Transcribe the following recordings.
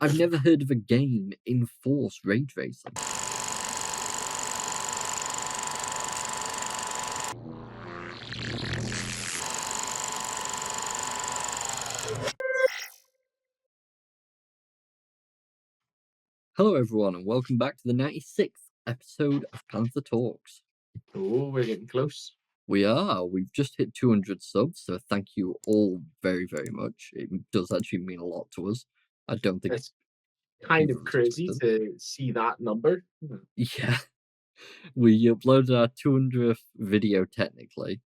I've never heard of a game enforce ray tracing. Hello everyone and welcome back to the 96th episode of PandTha Talks. Oh, we're getting close. We are. We've just hit 200 subs, so thank you all very, very much. It does actually mean a lot to us. I don't think It's kind either of of us crazy expected. to see that number. Yeah. We uploaded our 200th video technically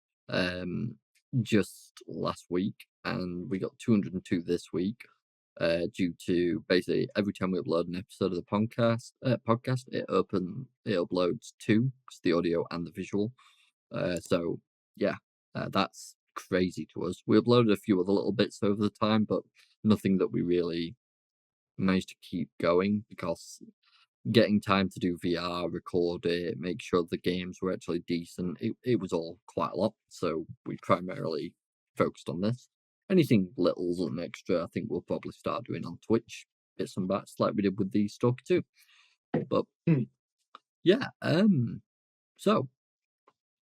just last week, and we got 202 this week. Due to basically every time we upload an episode of the podcast, it uploads two, because the audio and the visual. So yeah, that's crazy to us. We uploaded a few other little bits over the time, but nothing that we really managed to keep going because getting time to do VR, record it, make sure the games were actually decent. It was all quite a lot, so we primarily focused on this. Anything littles and extra, I think we'll probably start doing on Twitch, bits and bats like we did with the Stalker 2. But yeah, so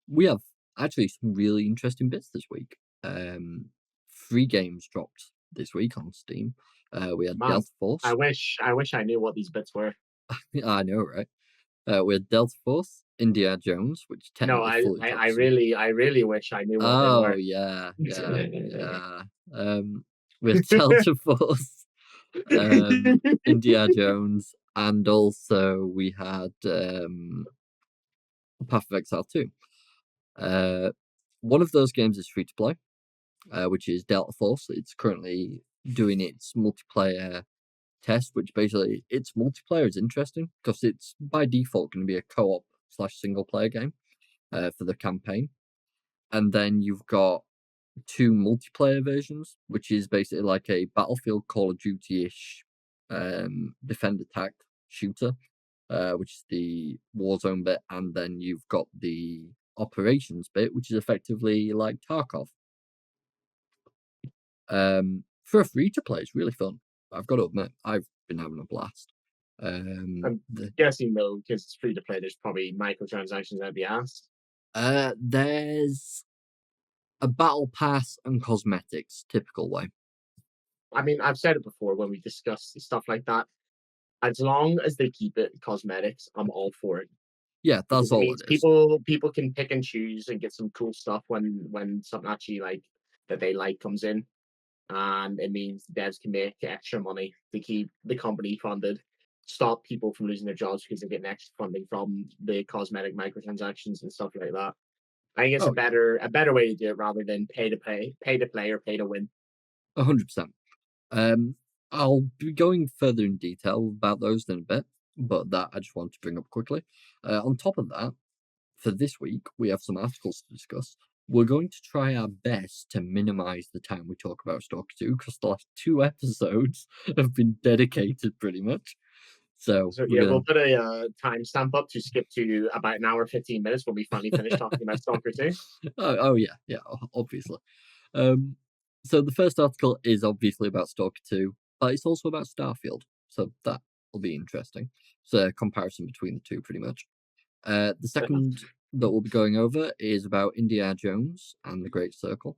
we have actually some really interesting bits this week. 3 games dropped this week on Steam. We had Man, Delta Force. I wish I knew what these bits were. I know, right? We had Delta Force, Indiana Jones, which No, technically fully I drops soon. really wish I knew what they Oh were. yeah. We had Delta Force, Indiana Jones, and also we had Path of Exile 2. One of those games is free to play, which is Delta Force. It's currently doing its multiplayer test, which basically its multiplayer is interesting because it's by default going to be a co-op / single player game for the campaign. And then you've got 2 multiplayer versions, which is basically like a Battlefield Call of Duty-ish defend attack shooter, which is the Warzone bit, and then you've got the operations bit, which is effectively like Tarkov. For a free to play, it's really fun. I've got to admit, I've been having a blast. I'm guessing though, because it's free to play, there's probably microtransactions out the ass. There's a battle pass and cosmetics, typical way. I mean, I've said it before when we discussed stuff like that. As long as they keep it cosmetics, I'm all for it. Yeah, that's Because it all means it is. people can pick and choose and get some cool stuff when something actually like that they like comes in. And it means devs can make extra money to keep the company funded, stop people from losing their jobs because they're getting extra funding from the cosmetic microtransactions and stuff like that. I think it's Oh, a better way to do it rather than pay to play or pay to win. 100%. I'll be going further in detail about those in a bit, but that I just want to bring up quickly. On top of that, for this week, we have some articles to discuss. We're going to try our best to minimize the time we talk about Stalker 2 because the last 2 episodes have been dedicated pretty much. So So we're yeah, gonna. we'll put a timestamp up to skip to about an hour 15 minutes when we finally finish talking about Stalker 2. Oh yeah, obviously. So the first article is obviously about Stalker 2, but it's also about Starfield, so that will be interesting. It's a comparison between the two, pretty much. The second that we'll be going over is about Indiana Jones and the Great Circle.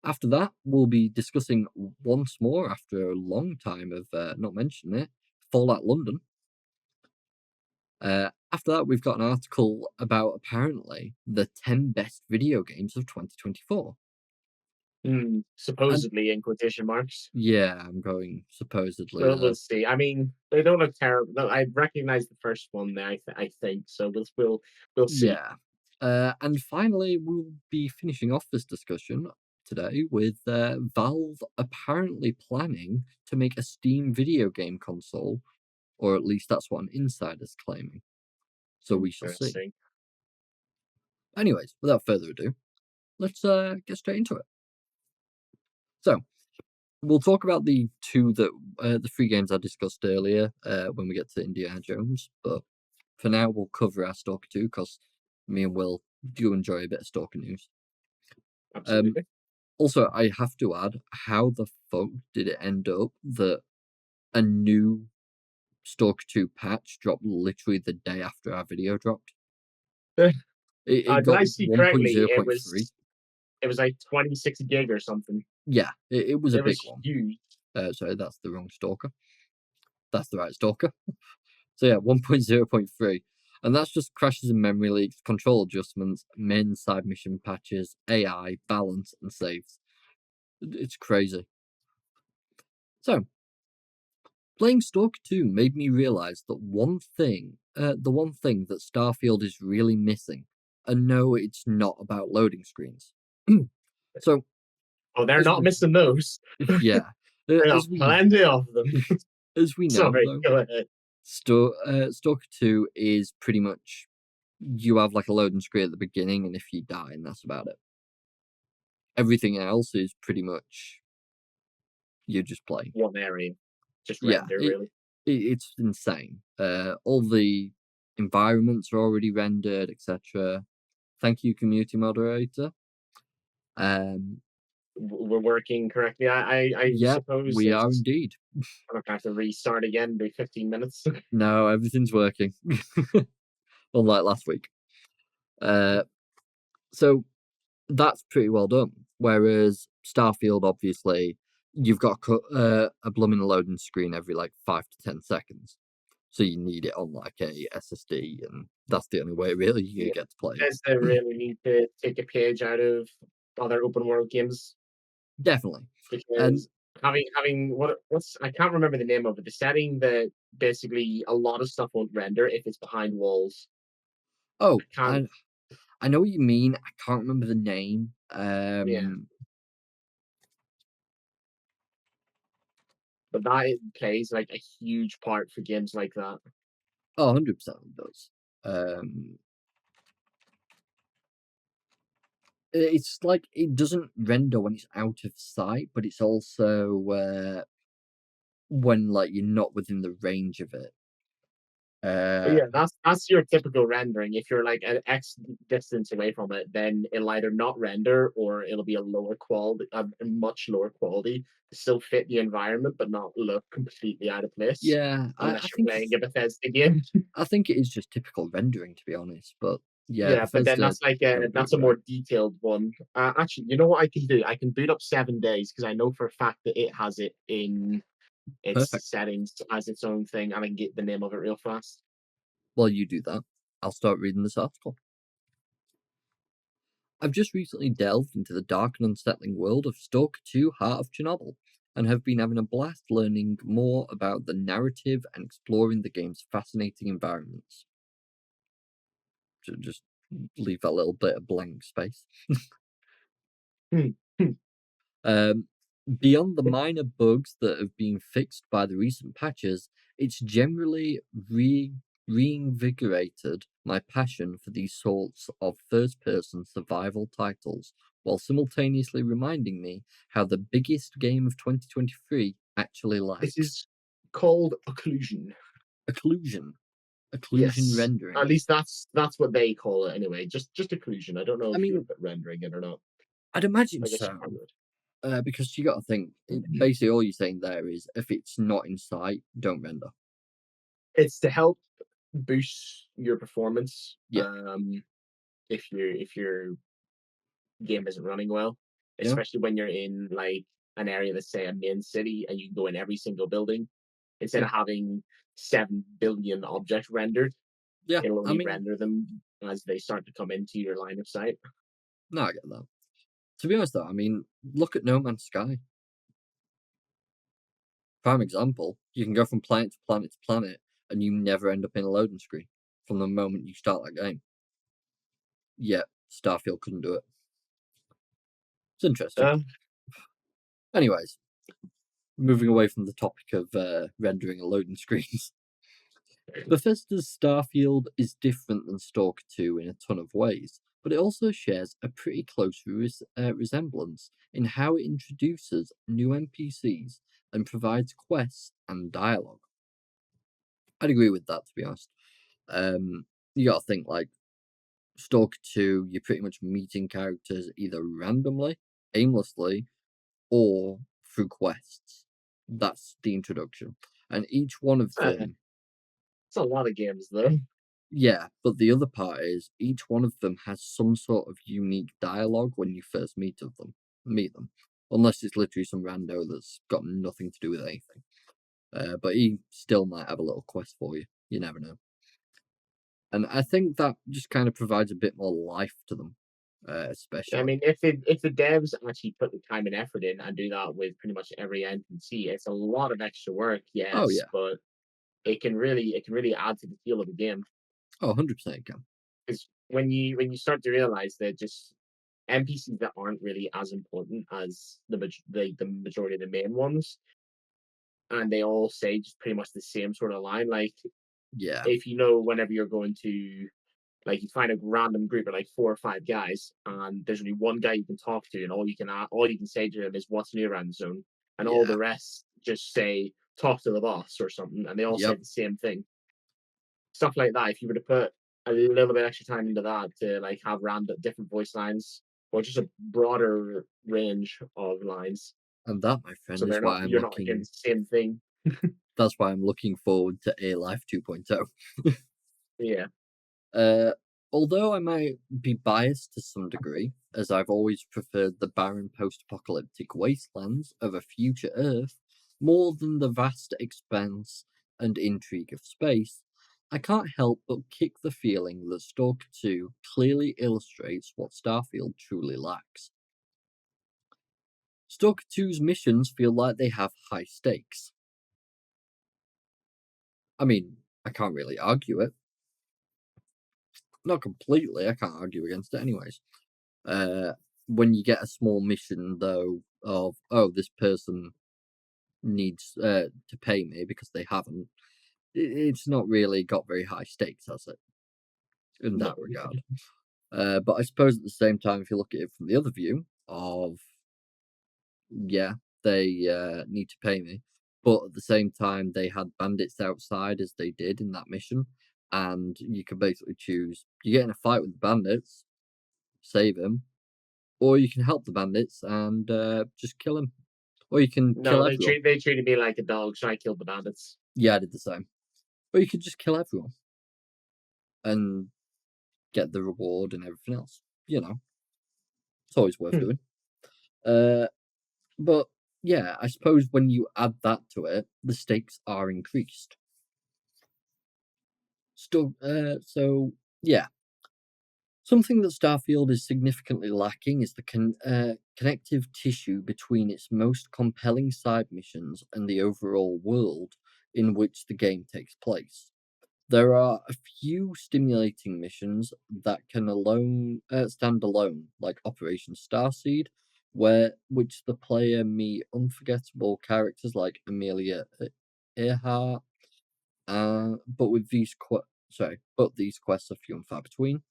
After that, we'll be discussing once more, after a long time of not mentioning it, Fallout London. After that, we've got an article about apparently the 10 best video games of 2024. Supposedly in quotation marks. Yeah, I'm going supposedly. We'll see. I mean, they don't look terrible. No, I recognize the first one there. I think so. We'll see. Yeah. And finally, we'll be finishing off this discussion today with Valve apparently planning to make a Steam video game console, or at least that's what an insider's claiming. So we shall see. Interesting. Anyways, without further ado, let's get straight into it. So, we'll talk about the 3 games I discussed earlier when we get to Indiana Jones, but for now we'll cover our Stalker 2 because me and Will do enjoy a bit of Stalker news. Absolutely. Also, I have to add, how the fuck did it end up that a new Stalker 2 patch dropped literally the day after our video dropped. It Did got I see correctly? 1.0.3. It was like 26 gig or something. Yeah, it was a It big was one. huge. Sorry, that's the wrong Stalker. That's the right Stalker. So yeah, 1.0.3. And that's just crashes and memory leaks, control adjustments, main side mission patches, AI, balance, and saves. It's crazy. So, playing Stalker 2 made me realize that the one thing that Starfield is really missing, and no, it's not about loading screens. So, Oh, they're as not we, missing those. yeah, They got as we plenty of them. as we know Sorry, though, go ahead. Stalker 2 is pretty much you have like a loading screen at the beginning, and if you die, and that's about it. Everything else is pretty much you're just playing. One area, just Yeah, render really. it's insane. All the environments are already rendered, etc. Thank you, community moderator. Um, We're working correctly. I yep, suppose we are it's indeed. I'm gonna have to restart again. Be 15 minutes. No, everything's working. Unlike last week. Uh, so that's pretty well done. Whereas Starfield, obviously, you've got a blooming loading screen every like 5 to 10 seconds. So you need it on like a SSD, and that's the only way really you Yeah, get to play guys that it. really need to take a page out of other open world games Definitely. And because having what's I can't remember the name of it. The setting that basically a lot of stuff won't render if it's behind walls. I oh, can't. I know what you mean. I can't remember the name. Yeah, but that plays like a huge part for games like that. Oh, 100% it does. Um, it's like it doesn't render when it's out of sight, but it's also when like you're not within the range of it. Uh, Yeah, that's your typical rendering. If you're like an X distance away from it, then it'll either not render or it'll be a lower quality, a much lower quality, to still fit the environment but not look completely out of place. yeah, Unless you're playing a Bethesda game. I think it is just typical rendering, to be honest. But yeah, Yeah, but then Bethesda don't do it that's a right. more detailed one. Actually, you know what I can do? I can boot up 7 days because I know for a fact that it has it in its Perfect. settings as its own thing, and I can get the name of it real fast. While you do that, I'll start reading this article. I've just recently delved into the dark and unsettling world of Stalker 2 Heart of Chernobyl, and have been having a blast learning more about the narrative and exploring the game's fascinating environments. To just leave that little bit of blank space. Hmm, hmm. Um, Beyond the minor bugs that have been fixed by the recent patches, it's generally reinvigorated my passion for these sorts of first person survival titles, while simultaneously reminding me how the biggest game of 2023 actually This likes is called occlusion. occlusion. Occlusion Yes. At rendering. least that's what they call it anyway. Just occlusion. I don't know I if you mean, would put rendering it or not. I'd imagine I guess you so, probably would. because you got to think. Basically, all you're saying there is if it's not in sight, don't render. It's to help boost your performance. Yeah, If your game isn't running well, yeah, especially when you're in like an area that's say a main city and you go in every single building, instead yeah, of having 7 billion objects rendered, yeah. it'll I only mean, render them as they start to come into your line of sight. no, I get that. To be honest, though, I mean, look at No Man's Sky. Prime example. You can go from planet to planet to planet, and you never end up in a loading screen from the moment you start that game. Yet Starfield couldn't do it. It's interesting. Uh, Anyways, moving away from the topic of rendering and loading screens. Bethesda's Starfield is different than Stalker 2 in a ton of ways, but it also shares a pretty close resemblance in how it introduces new NPCs and provides quests and dialogue. I'd agree with that, to be honest. You gotta think like Stalker 2, you're pretty much meeting characters either randomly, aimlessly, or through quests. That's the introduction. and each one of Uh, them. it's a lot of games though. Yeah, but the other part is each one of them has some sort of unique dialogue when you first meet them, unless it's literally some rando that's got nothing to do with anything. But he still might have a little quest for you. You never know. And I think that just kind of provides a bit more life to them, I especially. mean, if the devs actually put the time and effort in and do that with pretty much every NPC, it's a lot of extra work, Oh yes, yeah, but it can really add to the feel of the game. oh 100% it can. Because when you start to realize that just NPCs that aren't really as important as the majority of the main ones, and they all say just pretty much the same sort of line. Like Yeah, if you know whenever you're going to like you find a random group of like 4 or 5 guys, and there's only one guy you can talk to, and all you can say to him is "What's new around the zone," and all yeah, the rest just say "Talk to the boss" or something, and they all say yep. the same thing. Stuff like that. If you were to put a little bit extra time into that to like have random different voice lines or just a broader range of lines, And that, my so friend, is why I'm you're not getting looking. the same thing. That's why I'm looking forward to A Life 2.0. Yeah. Uh, although I might be biased to some degree, as I've always preferred the barren post-apocalyptic wastelands of a future Earth more than the vast expanse and intrigue of space, I can't help but kick the feeling that Stalker 2 clearly illustrates what Starfield truly lacks. Stalker 2's missions feel like they have high stakes. I mean, I can't really argue it. Not completely, I can't argue against it anyways. Uh, when you get a small mission though of, oh, this person needs to pay me because they haven't, it's not really got very high stakes, has it? In No. that regard. But I suppose at the same time, if you look at it from the other view of, yeah, they need to pay me, but at the same time they had bandits outside as they did in that mission, and you can basically choose you get in a fight with the bandits, save him, or you can help the bandits and just kill him, or you can No, kill everyone. they treated me like a dog, so I killed the bandits. Yeah, I did the same. Or you could just kill everyone and get the reward and everything else. You know, it's always worth Hmm. doing. Uh, but yeah, I suppose when you add that to it, the stakes are increased. Still, so yeah, something that Starfield is significantly lacking is the connective tissue between its most compelling side missions and the overall world in which the game takes place. There are a few stimulating missions that can stand alone, like Operation Starseed, which the player meet unforgettable characters like Amelia Earhart. But these quests are few and far between.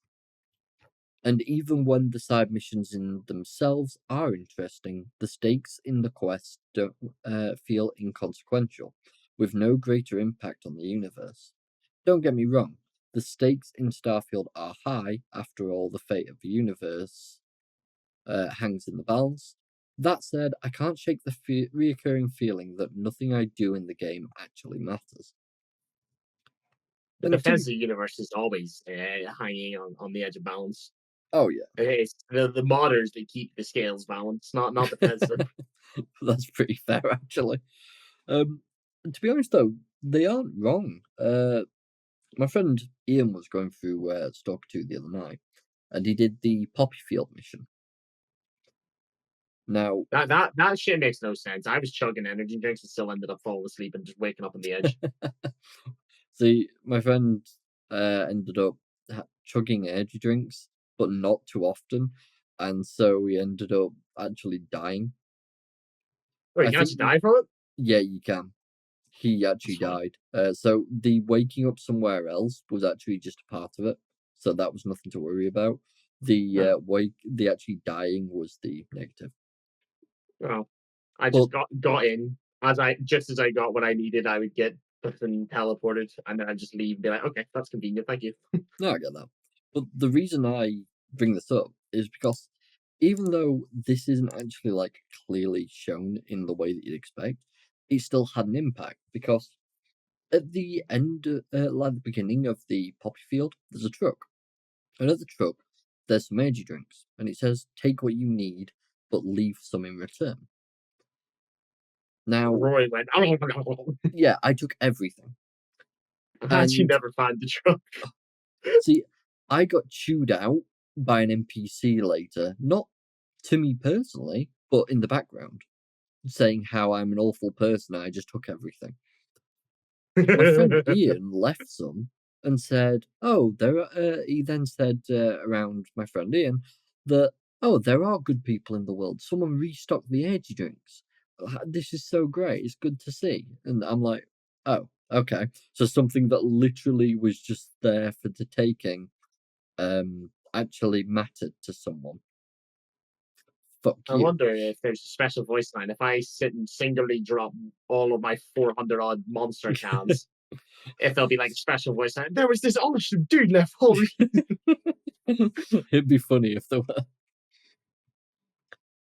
And even when the side missions in themselves are interesting, the stakes in the quest don't feel inconsequential, with no greater impact on the universe. Don't get me wrong, the stakes in Starfield are high, after all, the fate of the universe hangs in the balance. That said, I can't shake the reoccurring feeling that nothing I do in the game actually matters. The And to be, Bethesda universe is always hanging on the edge of balance. oh yeah, It's the modders that keep the scales balanced, not Bethesda. that's pretty fair actually. To be honest though, they aren't wrong. My friend Ian was going through Stalker 2 the other night, and he did the Poppy Field mission. Now, That shit makes no sense. I was chugging energy drinks and still ended up falling asleep and just waking up on the edge. see, my friend ended up chugging energy drinks, but not too often, and so he ended up actually dying. Wait, I you can think, actually die from it? yeah, you can. He That's actually fun. died. So the waking up somewhere else was actually just a part of it, so that was nothing to worry about. Oh, The actually dying was the negative. well, I But just got in as I got what I needed. I would get fucking teleported, and then I'd just leave and be like, okay, that's convenient. Thank you. no, I get that. But the reason I bring this up is because even though this isn't actually like clearly shown in the way that you'd expect, it still had an impact because At the end, like the beginning of the poppy field, there's a truck. And at the truck, there's some energy drinks, and it says, "Take what you need, but leave some in return." Now, Roy went, yeah, I took everything, I'm actually and never found the truck. see, I got chewed out by an NPC later, not to me personally, but in the background, saying how I'm an awful person. I just took everything. My friend Ian left some and said, "Oh, there." He then said around my friend Ian that, "Oh, there are good people in the world. Someone restocked the energy drinks. This is so great. It's good to see." And I'm like, "Oh, okay." So something that literally was just there for the taking, actually mattered to someone. Fuck I you. wonder if there's a special voice line. If I sit and singularly drop all of my 400 odd monster cans, if there'll be like a special voice line. There was this awesome dude left. Holy. It'd be funny if there were.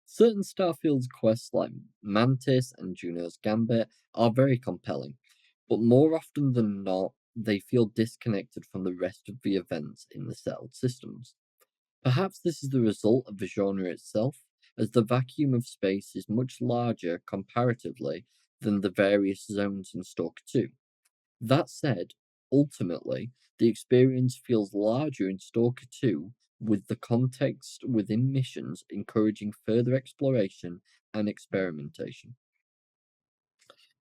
Certain Starfield's quests, like Mantis and Juno's Gambit, are very compelling, but more often than not, they feel disconnected from the rest of the events in the settled systems. Perhaps this is the result of the genre itself, as the vacuum of space is much larger comparatively than the various zones in Stalker 2. That said, ultimately, the experience feels larger in Stalker 2, with the context within missions encouraging further exploration and experimentation.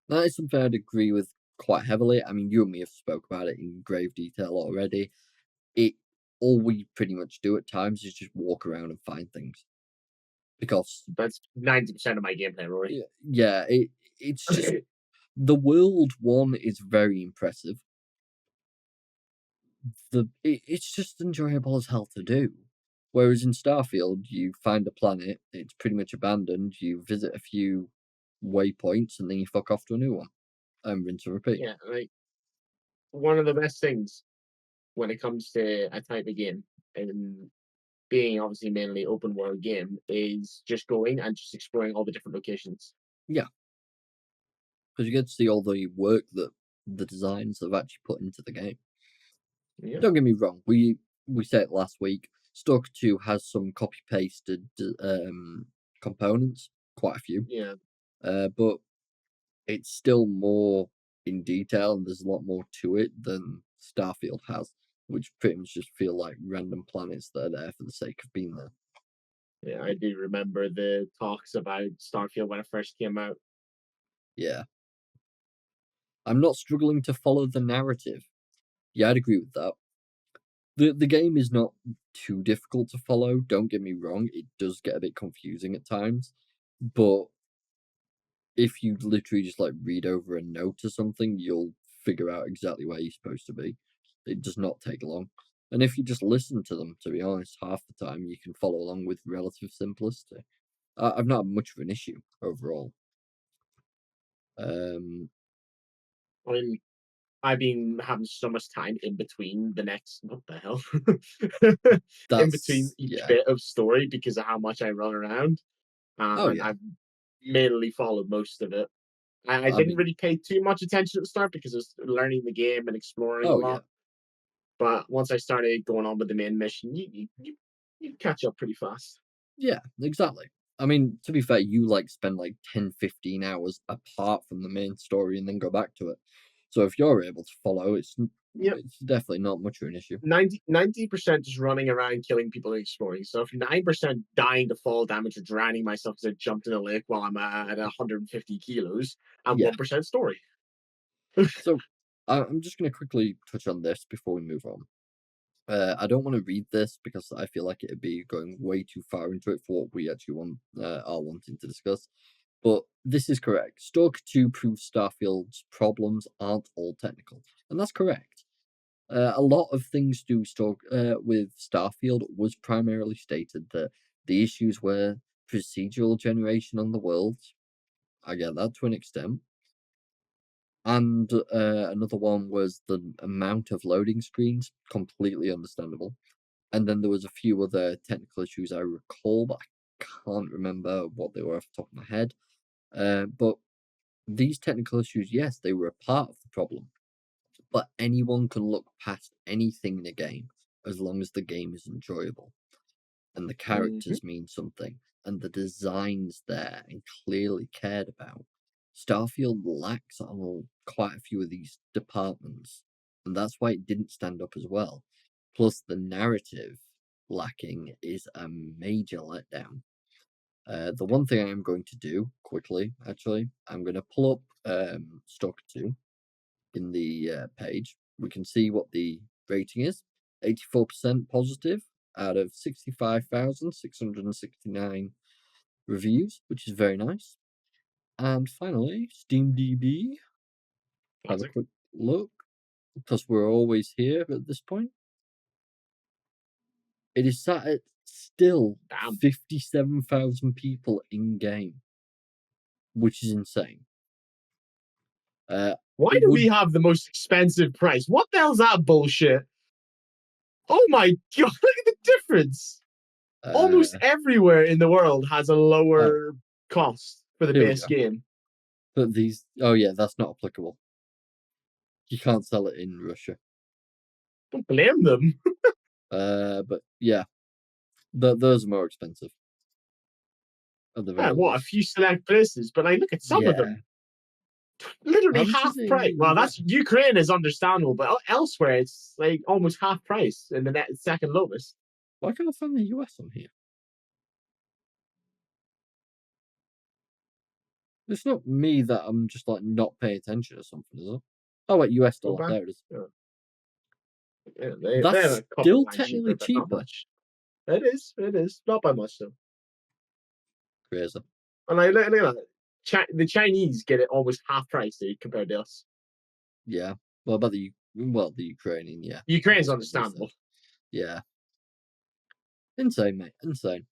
That is something I'd agree with quite heavily. I mean, you and me have spoke about it in grave detail already. It all we pretty much do at times is just walk around and find things because That's 90% of my gameplay, Rory. yeah, it's just the world one is very impressive. It's just enjoyable as hell to do. Whereas in Starfield, you find a planet, it's pretty much abandoned, you visit a few waypoints, and then you fuck off to a new one, and rinse and repeat. Yeah, like one of the best things when it comes to a type of game and being obviously mainly open world game is just going and just exploring all the different locations. Yeah, because you get to see all the work that the designers have actually put into the game. Yeah, Don't get me wrong, we said it last week. Stalker 2 has some copy pasted components, quite a few, yeah, but it's still more in detail and there's a lot more to it than Starfield has, which pretty much just feel like random planets that are there for the sake of being there. yeah. I do remember the talks about Starfield when it first came out. Yeah. I'm not struggling to follow the narrative. Yeah, I'd agree with that. The game is not too difficult to follow, don't get me wrong, it does get a bit confusing at times, but if you literally just like read over a note or something, you'll figure out exactly where you're supposed to be. It does not take long. And if you just listen to them, to be honest, half the time you can follow along with relative simplicity. I've not had much of an issue overall. Um, I mean, I've been having so much time in between the next what the hell? In between that's each yeah. bit of story because of how much I run around. Oh And yeah. I've mainly followed most of it. I I didn't mean, really pay too much attention at the start because I was learning the game and exploring a oh yeah. lot. But once I started going on with the main mission, you catch up pretty fast. Yeah, exactly. I mean, to be fair, you like spend like 10, 15 hours apart from the main story and then go back to it. So if you're able to follow, Yep. it's definitely not much of an issue. 90% just running around killing people and exploring. So if 9% dying to fall damage or drowning myself because I jumped in a lake while I'm at 150 kilos, and Yeah. 1% story. So I'm just going to quickly touch on this before we move on. I don't want to read this because I feel like it'd be going way too far into it for what we actually are wanting to discuss. But this is correct. Stalker 2 proves Starfield's problems aren't all technical, and that's correct. A lot of things to stalk with Starfield was primarily stated that the issues were procedural generation on the worlds. I get that to an extent. And another one was the amount of loading screens, completely understandable. And then there was a few other technical issues I recall, but I can't remember what they were off the top of my head. But these technical issues, yes, they were a part of the problem. but anyone can look past anything in a game as long as the game is enjoyable and the Mm-hmm. characters mean something and the design's there and clearly cared about. Starfield lacks on quite a few of these departments, and that's why it didn't stand up as well. Plus, the narrative lacking is a major letdown. The one thing I am going to do quickly, actually, I'm going to pull up Stalker 2 in the page. We can see what the rating is. 84% positive out of 65,669 reviews, which is very nice. And finally, SteamDB. Have a quick look, because we're always here at this point. It is sat at still 57,000 people in game, which is insane. Why do we have the most expensive price? What the hell's that bullshit? Oh my god, look at the difference. Almost everywhere in the world has a lower cost for the base game. But these, oh yeah, that's not applicable. You can't sell it in Russia. Don't blame them. But yeah, those are more expensive. At the very What, a least. few select places, but I look at some of them. Literally half price. Well, that's Ukraine is understandable, but elsewhere it's like almost half price in the second lowest. Why can't I find the US on here? It's not me that I'm just like not paying attention or something, is it? Oh wait, US dollar. There it is. Yeah, that's still technically cheaper. Not much. It is. Not by much though. Crazy. And I look at that. The Chinese get it almost half price, dude, compared to us. Yeah. Well, about the Ukrainian, yeah. Ukraine's understandable. Yeah. Insane, mate. Insane.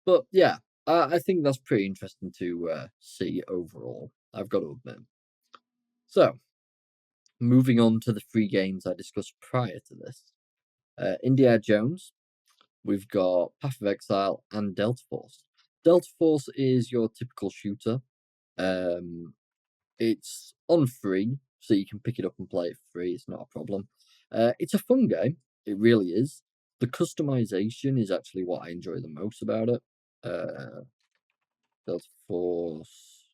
But yeah, I think that's pretty interesting to see overall. I've got to admit. So, moving on to the three games I discussed prior to this. Indiana Jones, we've got Path of Exile, and Delta Force. Delta Force is your typical shooter. It's on free, so you can pick it up and play it free. It's not a problem. It's a fun game. It really is. The customization is actually what I enjoy the most about it. Delta Force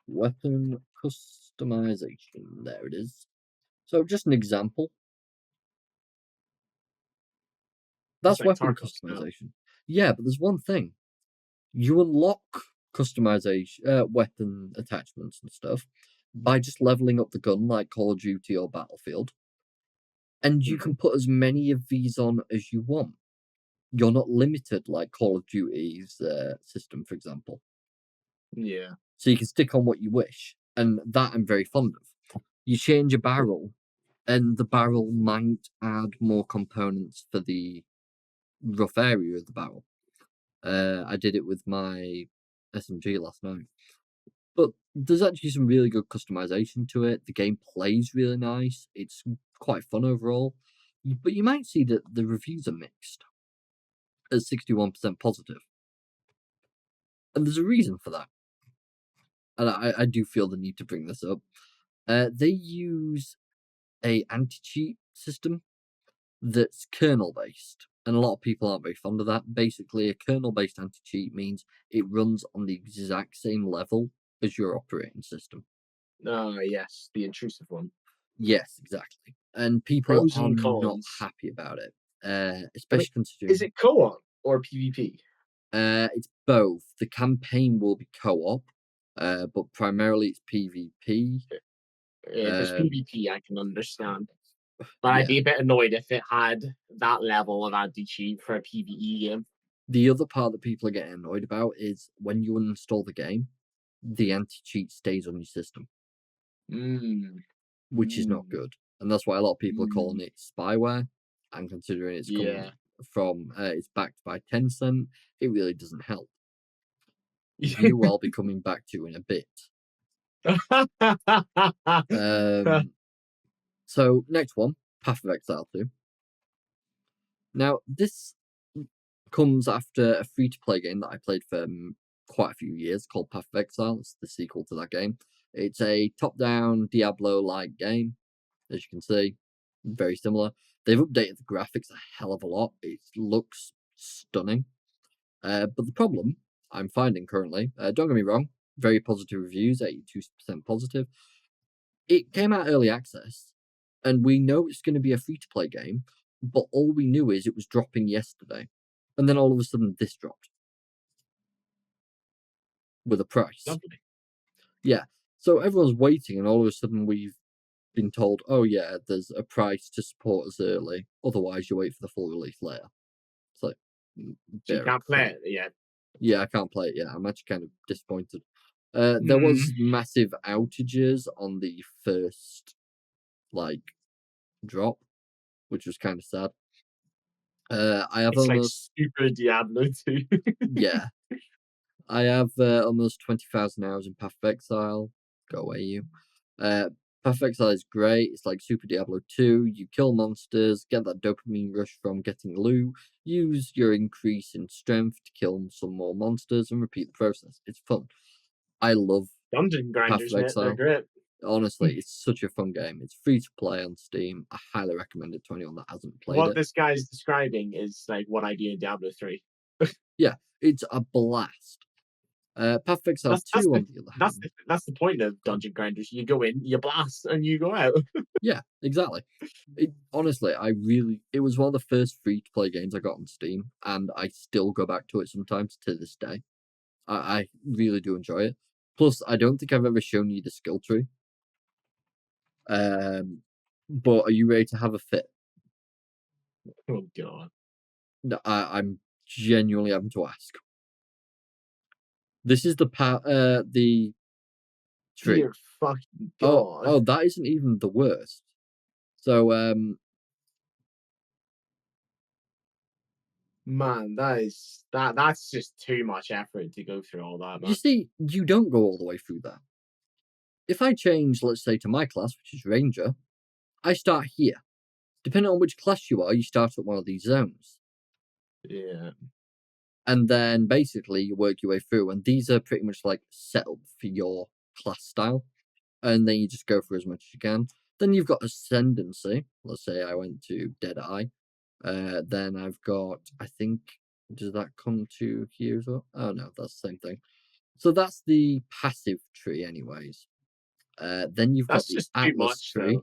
weapon customization. There it is. So just an example. That's like weapon customization. Yeah, but there's one thing. You unlock customization, weapon attachments and stuff by just leveling up the gun like Call of Duty or Battlefield. And you can put as many of these on as you want. You're not limited like Call of Duty's system, for example. Yeah. So you can stick on what you wish. And that I'm very fond of. You change a barrel, and the barrel might add more components for the rough area of the barrel. I did it with my SMG last night. But there's actually some really good customization to it. The game plays really nice. It's quite fun overall. But you might see that the reviews are mixed at 61% positive. And there's a reason for that. And I do feel the need to bring this up. They use a anti-cheat system that's kernel-based. And a lot of people aren't very fond of that. Basically, a kernel-based anti-cheat means it runs on the exact same level as your operating system. Yes, the intrusive one. Yes, exactly. And people are not happy about it, especially considering... Is it co-op or PvP? It's both. The campaign will be co-op, but primarily it's PvP. If it's PvP, I can understand. But I'd be a bit annoyed if it had that level of anti-cheat for a PvE game. The other part that people are getting annoyed about is when you uninstall the game, the anti-cheat stays on your system. Which is not good. And that's why a lot of people are calling it spyware. And considering it's coming from, it's backed by Tencent, it really doesn't help. You I'll be coming back to in a bit. So, next one, Path of Exile 2. Now, this comes after a free-to-play game that I played for quite a few years called Path of Exile. It's the sequel to that game. It's a top-down Diablo-like game. as you can see, very similar. They've updated the graphics a hell of a lot. It looks stunning. But the problem I'm finding currently, don't get me wrong, very positive reviews, 82% positive. It came out early access, and we know it's going to be a free to play game, but all we knew is it was dropping yesterday. And then all of a sudden, this dropped with a price. Lovely. Yeah. So everyone's waiting, and all of a sudden, we've been told, oh, yeah, there's a price to support us early. Otherwise, you wait for the full release later. It's like, So you bear can't play crap. it yet. Yeah, I can't play it yet. I'm actually kind of disappointed. There Mm. was massive outages on the first, like, drop, which was kind of sad. I have It's like almost, super Diablo 2. yeah, I have almost 20,000 hours in Path of Exile. Go away, you. Path of Exile is great. It's like Super Diablo 2. You kill monsters, get that dopamine rush from getting loot, use your increase in strength to kill some more monsters, and repeat the process. It's fun. I love Dungeon Path grinders, of man, they're Exile. great. Honestly, it's such a fun game. It's free to play on Steam. I highly recommend it to anyone that hasn't played What it. this guy's describing is like what I do in Diablo 3. Yeah, it's a blast. Path of Exile 2, on the other hand, That's the point of go on. dungeon grinders. You go in, you blast, and you go out. Yeah, exactly. Honestly, it was one of the first free to play games I got on Steam, and I still go back to it sometimes to this day. I really do enjoy it. Plus, I don't think I've ever shown you the skill tree. But are you ready to have a fit? Oh god. No, I'm genuinely having to ask. This is the tree. Dear fucking Oh, god. oh, that isn't even the worst. So, Man, that's just too much effort to go through all that, you man. see, you don't go all the way through that. If I change, let's say, to my class, which is Ranger, I start here. Depending on which class you are, you start at one of these zones. Yeah. And then basically you work your way through, and these are pretty much like set up for your class style. And then you just go through as much as you can. Then you've got Ascendancy. Let's say I went to Deadeye. Then I've got, I think, does that come to here as well? Oh no, that's the same thing. So that's the passive tree, anyways. Then you've got That's the just too Atlas much, though. tree.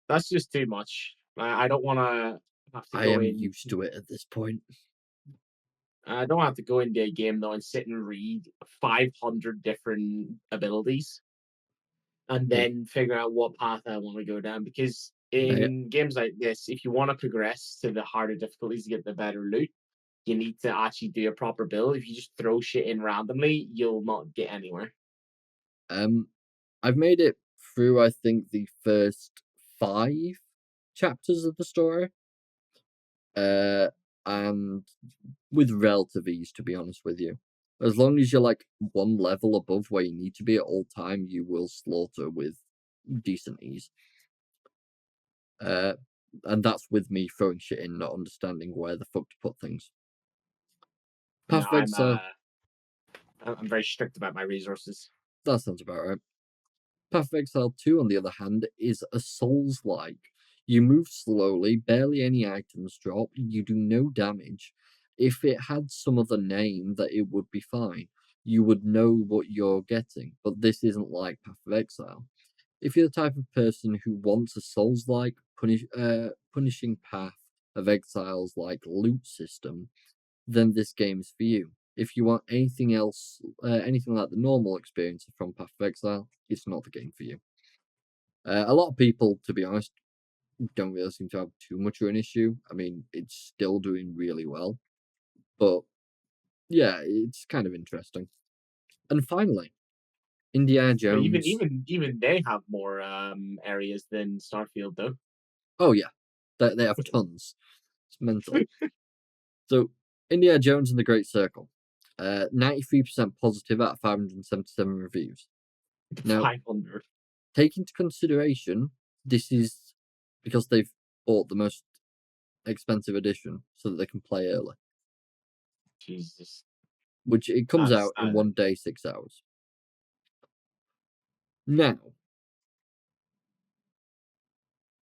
That's just too much. I don't want to have to I go am in. used to it at this point. I don't have to go into a game though and sit and read 500 different abilities and Hey, then figure out what path I want to go down. Because hey, in games like this, if you want to progress to the harder difficulties to get the better loot, you need to actually do a proper build. If you just throw shit in randomly, you'll not get anywhere. um, I've made it through, I think, the first 5 chapters of the story. And with relative ease, to be honest with you. As long as you're like one level above where you need to be at all time, you will slaughter with decent ease. Uh, and that's with me throwing shit in, not understanding where the fuck to put things. No, Path of Exile, I'm very strict about my resources. that sounds about right. Path of Exile 2, on the other hand, is a Souls-like. You move slowly, barely any items drop, you do no damage. If it had some other name, that it would be fine. You would know what you're getting, but this isn't like Path of Exile. If you're the type of person who wants a Souls-like, punishing Path of Exile's like loot system, then this game is for you. If you want anything else, anything like the normal experience from Path of Exile, it's not the game for you. A lot of people, to be honest, don't really seem to have too much of an issue. I mean, it's still doing really well, but yeah, it's kind of interesting. And finally, Indiana But even Jones. even even they have more areas than Starfield though. Oh yeah, they have tons. It's mental. So, Indiana Jones and the Great Circle, 93% positive out of 577 reviews. Now, 500. take into consideration, this is because they've bought the most expensive edition so that they can play early, Jesus. which it comes That's out in that. one day, 6 hours. Now,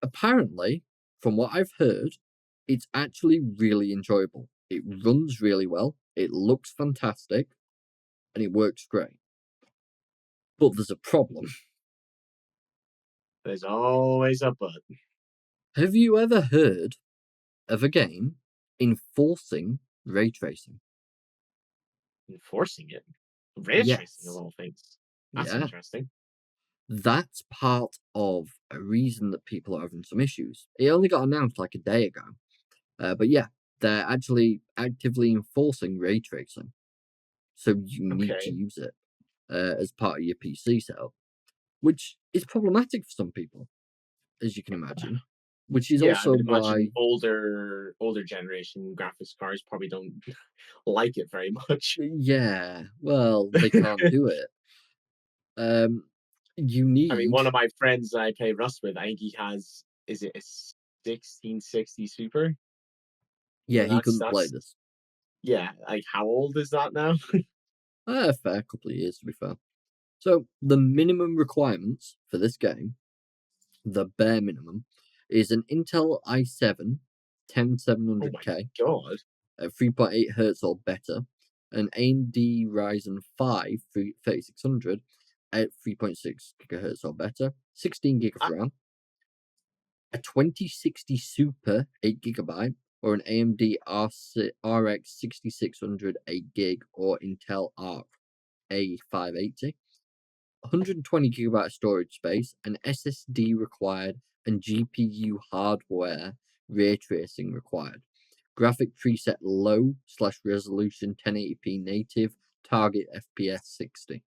Apparently, from what I've heard, it's actually really enjoyable. It runs really well, it looks fantastic, and it works great. But there's a problem. There's always a but. Have you ever heard of a game enforcing ray tracing? Enforcing it. Ray tracing of Yes. all things. That's Yeah. interesting. That's part of a reason that people are having some issues. It only got announced like a day ago. But yeah, they're actually actively enforcing ray tracing. So you need to Okay. use it as part of your PC setup, which is problematic for some people, as you can imagine. Which is Yeah, I also would imagine why, older generation graphics cards probably don't like it very much. yeah, well, they can't do it. Um, you I mean, need, one of my friends I play Rust with, I think he has, is it a 1660 Super? yeah, And he couldn't play that's this. yeah, like how old is that now? A fair couple of years, to be fair. So the minimum requirements for this game, the bare minimum, is an Intel i7 Oh my 10700K god. at 3.8 hertz or better, an AMD Ryzen 5 3600 at 3.6 gigahertz or better, 16 gig of I, RAM, a 2060 Super 8 gigabyte, or an AMD RX 6600 8 gig or Intel Arc A580, 120 gigabyte storage space, an SSD required, and GPU hardware ray tracing required. Graphic preset low slash resolution 1080p native, target FPS 60.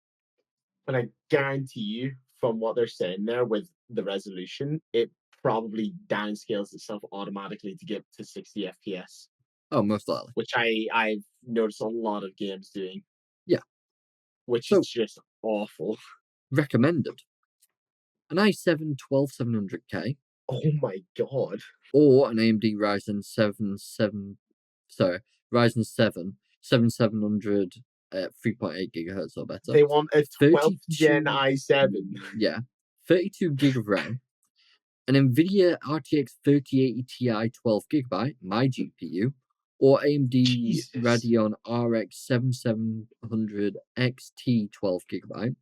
but I guarantee you, from what they're saying there with the resolution, it probably downscales itself automatically to get to 60 FPS, Oh, most likely. which I've noticed a lot of games doing, Yeah. which is So, just awful. recommended an i7 12700K Oh my god. or an AMD Ryzen 7 7700 at 3.8 gigahertz or better. They want a 12th gen 32, i7. yeah, 32 gig of RAM, an NVIDIA RTX 3080 Ti 12 gigabyte, my GPU, or AMD Jesus. Radeon RX 7700 XT 12 gigabyte,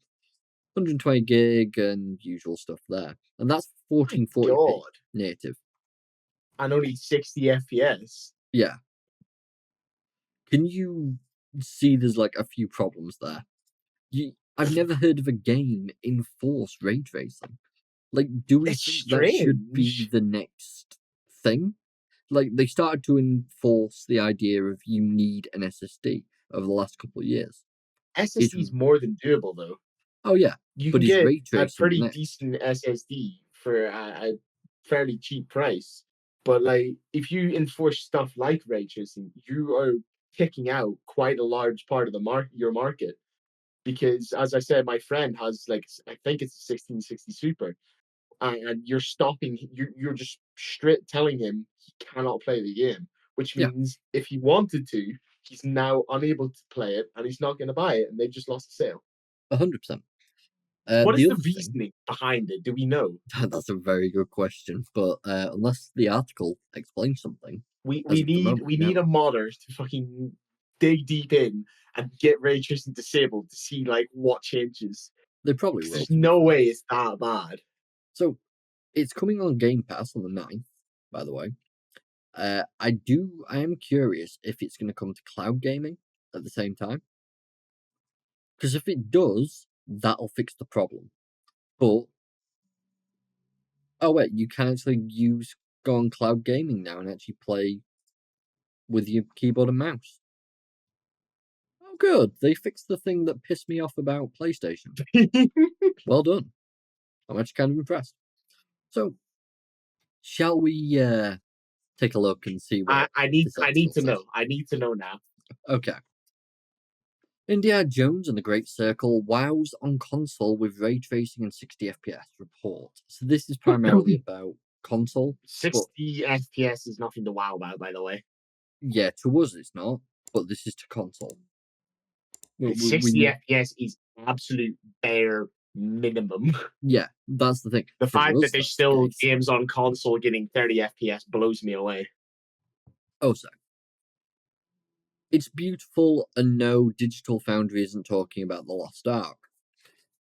120 gig and usual stuff there. And that's My 1440p god. native. And only 60 FPS. Yeah. Can you see there's like a few problems there? I've never heard of a game enforce ray tracing. Like, do we It's think that should be strange. the next thing? Like, they started to enforce the idea of you need an SSD over the last couple of years. Is SSD is more than doable though. Oh yeah, You but can is get ray a tracing the pretty next? decent SSD for a fairly cheap price. But like, if you enforce stuff like ray tracing, you are kicking out quite a large part of the your market. Because as I said, my friend has like I think it's a 1660 Super, and you're stopping. You're just straight telling him he cannot play the game, which Yeah, means if he wanted to, he's now unable to play it, and he's not going to buy it, and they've just lost the sale. 100%. What is The the other thing, reasoning behind it? Do we know? that's a very good question, but unless the article explains something, We as we of the need moment, we need no. a modder to fucking dig deep in and get ray tracing disabled to see like what changes. They probably Because will, there's to be no fair. way it's that bad. So it's coming on Game Pass on the 9th, by the way. I am curious if it's going to come to cloud gaming at the same time. Because if it does, that'll fix the problem. But oh wait, you can actually go on cloud gaming now and actually play with your keyboard and mouse. Oh, good. They fixed the thing that pissed me off about PlayStation. Well done. I'm actually kind of impressed. So, shall we take a look and see what this I need article to says? know. I need to know now. Okay. Indiana Jones and the Great Circle wows on console with ray tracing and 60 FPS report. So this is primarily about console, but 60 FPS is nothing to wow about, by the way. yeah, to us it's not. But this is to console. We, we, 60 we FPS is absolute bare minimum. Yeah, that's the thing. The For fact that us, there's that's the still case. games on console getting 30 FPS blows me away. Oh, so it's beautiful, and no, Digital Foundry isn't talking about The Lost Ark.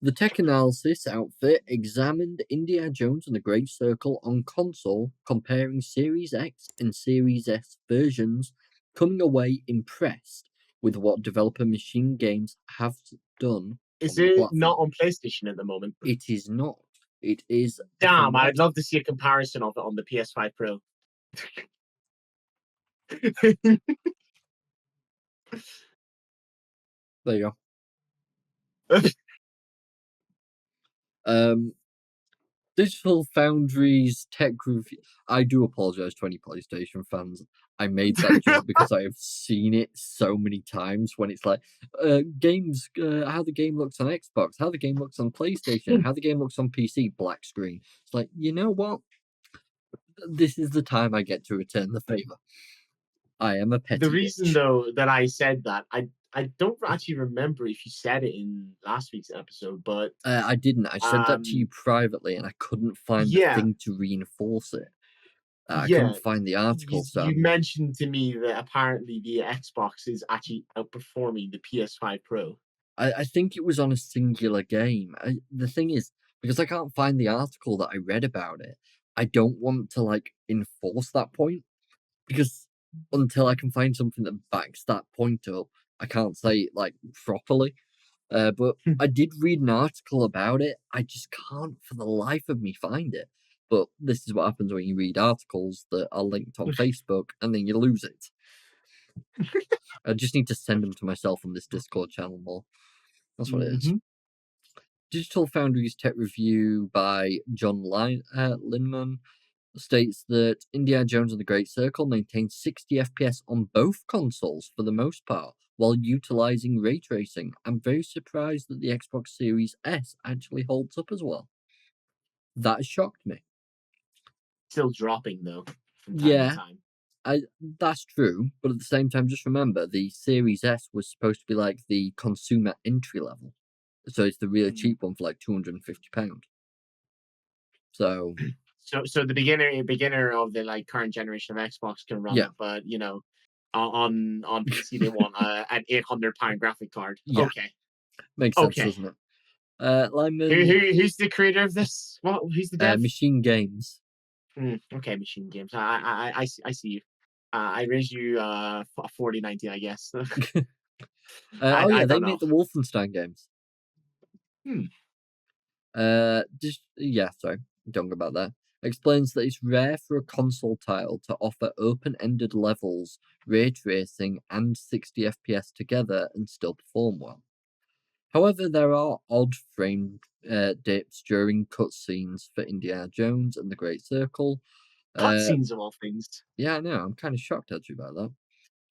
The tech analysis outfit examined Indiana Jones and the Great Circle on console, comparing Series X and Series S versions, coming away impressed with what developer Machine Games have done Is on the it not platform. on PlayStation at the moment? It is not. It is Damn, from I'd love to Raytracing. see a comparison of it on the PS5 Pro. There you go. Digital Foundry's tech review. I do apologize to any PlayStation fans. I made that joke because I have seen it so many times when it's like, games, how the game looks on Xbox, how the game looks on PlayStation, how the game looks on PC, black screen. It's like, you know what? This is the time I get to return the favor. I am a The petty reason bitch. though that I said that, I don't actually remember if you said it in last week's episode, but I didn't. I said that to you um privately, and I couldn't find the yeah, thing to reinforce it. I couldn't yeah. find the article, so You mentioned to me that apparently the Xbox is actually outperforming the PS5 Pro. I think it was on a singular game. The thing is, because I can't find the article that I read about it, I don't want to like enforce that point because until I can find something that backs that point up, I can't say it like properly. But I did read an article about it. I just can't for the life of me find it. But this is what happens when you read articles that are linked on Facebook and then you lose it. I just need to send them to myself on this Discord channel more. That's what it is. Hmm. Digital Foundry's tech review by John Linman states that Indiana Jones and the Great Circle maintains 60 FPS on both consoles for the most part, while utilizing ray tracing. I'm very surprised that the Xbox Series S actually holds up as well. That shocked me. Still dropping though from time to Yeah, time. that's true, but at the same time, just remember the Series S was supposed to be like the consumer entry level, so it's the really Mm. cheap one for like £250. So So the beginner of the like current generation of Xbox can run yeah, it, but you know, on PC they want an £800 graphic card. yeah, Okay, makes sense, okay. doesn't it? Lyman, Who's the creator of this? What? Who's the dev? Machine Games. Okay, Machine Games. I see you. I raise you a 4090, I guess. Oh I yeah, they don't know. make the Wolfenstein games. Hmm. Yeah, sorry, don't go about that. Explains that it's rare for a console title to offer open-ended levels, ray tracing, and 60 FPS together and still perform well. However, there are odd frame dips during cutscenes for Indiana Jones and the Great Circle. Uh, Cutscenes of all things. yeah, I know. I'm kind of shocked actually about that.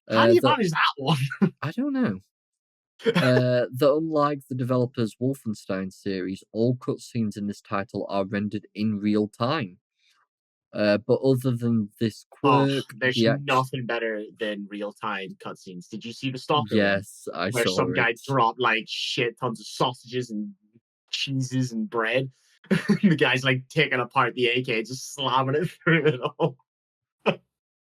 How do you That manage that one? I don't know. That unlike the developer's Wolfenstein series, all cutscenes in this title are rendered in real time. But other than this Oh, quirk, there's the act nothing better than real time cutscenes. Did you see the Stalker one yes, I where saw some it. guy dropped like shit tons of sausages and cheeses and bread? The guy's like taking apart the AK, just slamming it through it all.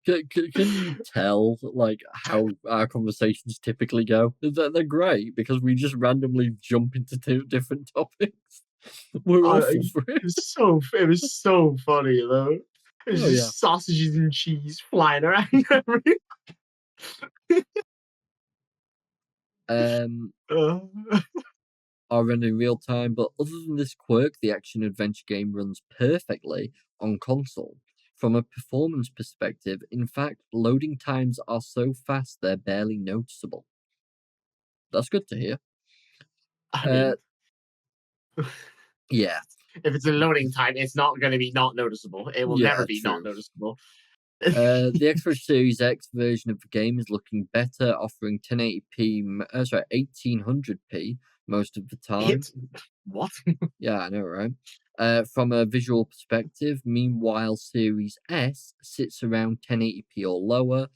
Can you tell like how our conversations typically go? They're great because we just randomly jump into two different topics. We're awful for it. It was so funny though. There's Oh yeah. just sausages and cheese flying around everywhere. Um, Uh, are run in real time, but other than this quirk, the action adventure game runs perfectly on console. From a performance perspective, in fact, loading times are so fast they're barely noticeable. That's good to hear. I Uh, mean, yeah, if it's a loading time, it's not going to be not noticeable. It will never yeah, be not true. noticeable. The Xbox Series X version of the game is looking better, offering 1080p, 1800p most of the time. It's what? Yeah, I know, right? From a visual perspective, meanwhile, Series S sits around 1080p or lower.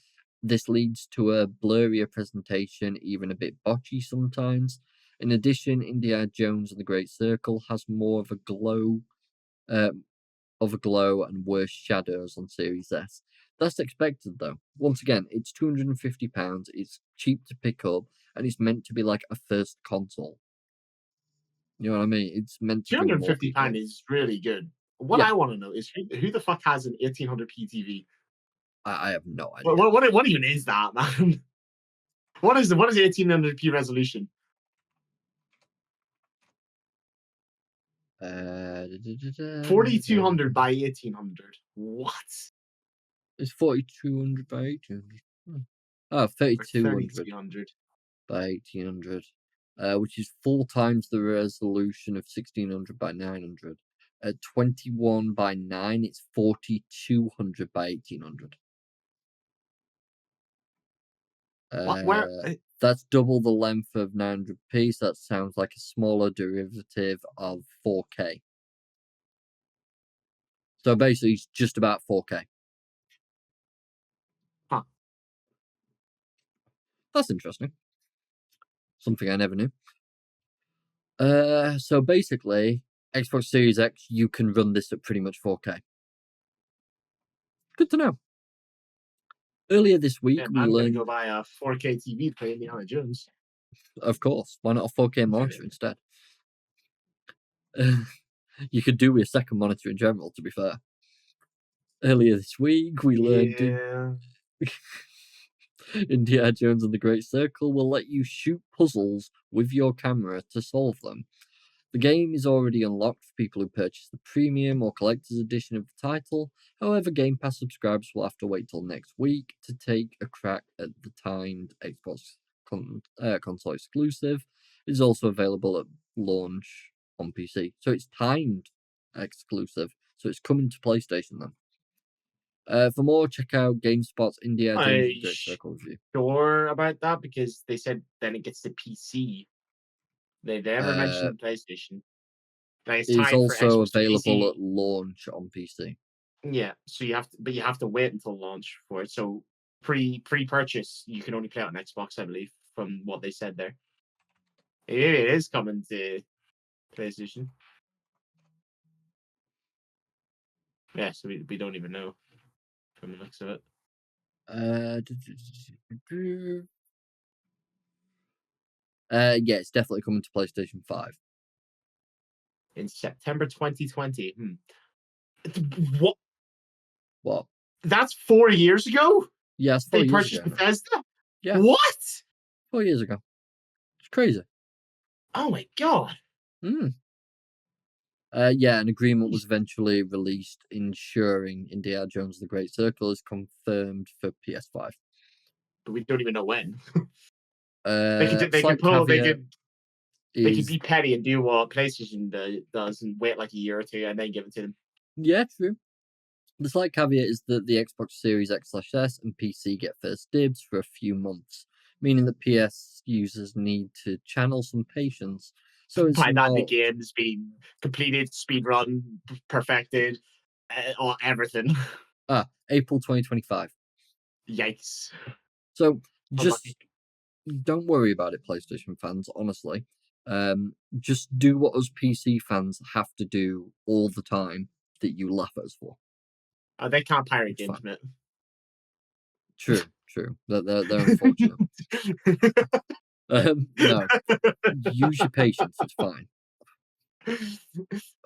This leads to a blurrier presentation, even a bit botchy sometimes. In addition, Indiana Jones and the Great Circle has more of a glow and worse shadows on Series S. That's expected though. Once again, it's £250, it's cheap to pick up, and it's meant to be like a first console. You know what I mean? It's meant to Two bring hundred more fifty people pound in. is really good. What Yeah, I want to know is who the fuck has an 1800p TV? I have no What, idea. what even is that, man? What is 1800p resolution? 4200 by 1800. What? It's 4200 by 1800. Oh, Or 3200 3200? by 1800, which is 4 times the resolution of 1600 by 900. At 21 by 9, it's 4200 by 1800. What? Where? That's double the length of 900p, so that sounds like a smaller derivative of 4K. So basically, it's just about 4K. Huh. That's interesting. Something I never knew. So basically, Xbox Series X, you can run this at pretty much 4K. Good to know. Earlier this week, Man, we I'm gonna go learned, buy a 4K TV to play Indiana Jones. of course, why not a 4K monitor instead? You could do with a second monitor in general, to be fair. Earlier this week, we learned Yeah. Indiana Jones and the Great Circle will let you shoot puzzles with your camera to solve them. The game is already unlocked for people who purchase the premium or collector's edition of the title. However, Game Pass subscribers will have to wait till next week to take a crack at the timed Xbox console exclusive. It is also available at launch on PC. So it's timed exclusive. So it's coming to PlayStation then. For more, check out GameSpot's Indiana Jones I and the Great Circle review. sure about that because they said then it gets the PC. They never Uh, mentioned PlayStation. Like it's it is timed for also Xbox to available at PC. launch on PC. Yeah, so you have to wait until launch for it. So pre purchase, you can only play it on Xbox, I believe, from what they said there. It is coming to PlayStation. Yeah, so we don't even know from the looks of it. Yeah, it's definitely coming to PlayStation 5. In September 2020. What? What? That's 4 years ago? Yeah, it's 4 They years purchased ago now. Bethesda? Yeah, What? 4 years ago. It's crazy. Oh my god. Mm. Yeah, an agreement was eventually released ensuring Indiana Jones the Great Circle is confirmed for PS5. But we don't even know when. They could Slight pull caveat they could is, be petty and do what PlayStation does and wait like a year or two and then give it to them. yeah, true. The slight caveat is that the Xbox Series X/S and PC get first dibs for a few months, meaning that PS users need to channel some patience. So it's By that the not game's been completed, speed run, perfected, or everything. April 2025. Yikes. So Unlucky. just don't worry about it, PlayStation fans, honestly. Just do what us PC fans have to do all the time that you laugh at us for. They can't pirate It's games, fine. mate. True, true. They're unfortunate. No, use your patience. It's fine.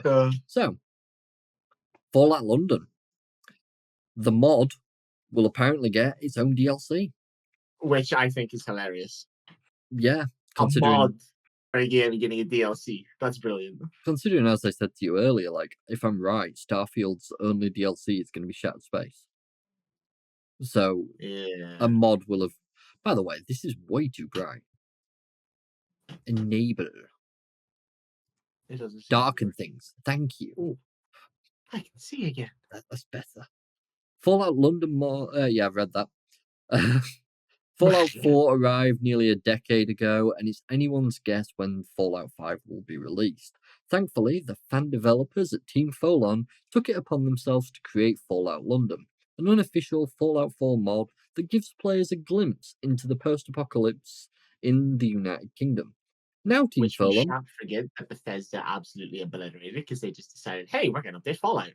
uh, So, Fallout London. The mod will apparently get its own DLC. which I think is hilarious. Yeah, A considering mod for a game getting a DLC. That's brilliant. as I said to you earlier, like if I'm right, Starfield's only DLC is going to be Shattered Space. So a Yeah. mod will have. By the way, this is way too bright. Enable It doesn't seem to darken work. things. Thank you. Oh, I can see again. That's better. Fallout London mod. Yeah, I've read that. Fallout 4 arrived nearly a decade ago, and it's anyone's guess when Fallout 5 will be released. Thankfully, the fan developers at Team Folon took it upon themselves to create Fallout London, an unofficial Fallout 4 mod that gives players a glimpse into the post-apocalypse in the United Kingdom. Now, Team which we Furlong, shan't forget that Bethesda absolutely obliterated because they just decided, hey, we're going to update Fallout.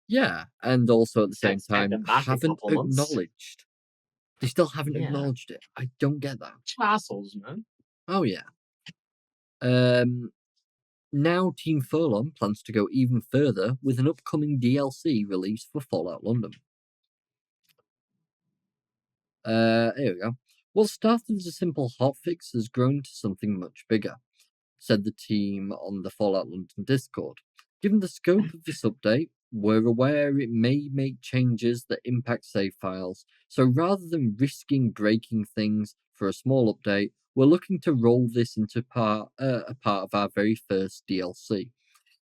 yeah, and also at the same Set time them back a haven't couple months. acknowledged. They still haven't Yeah, acknowledged it. I don't get that. assholes, man. Oh yeah. Um, Now Team Furlong plans to go even further with an upcoming DLC release for Fallout London. Here we go. What started as a simple hotfix has grown to something much bigger, said the team on the Fallout London Discord. Given the scope of this update, we're aware it may make changes that impact save files, so rather than risking breaking things for a small update, we're looking to roll this into a part of our very first DLC.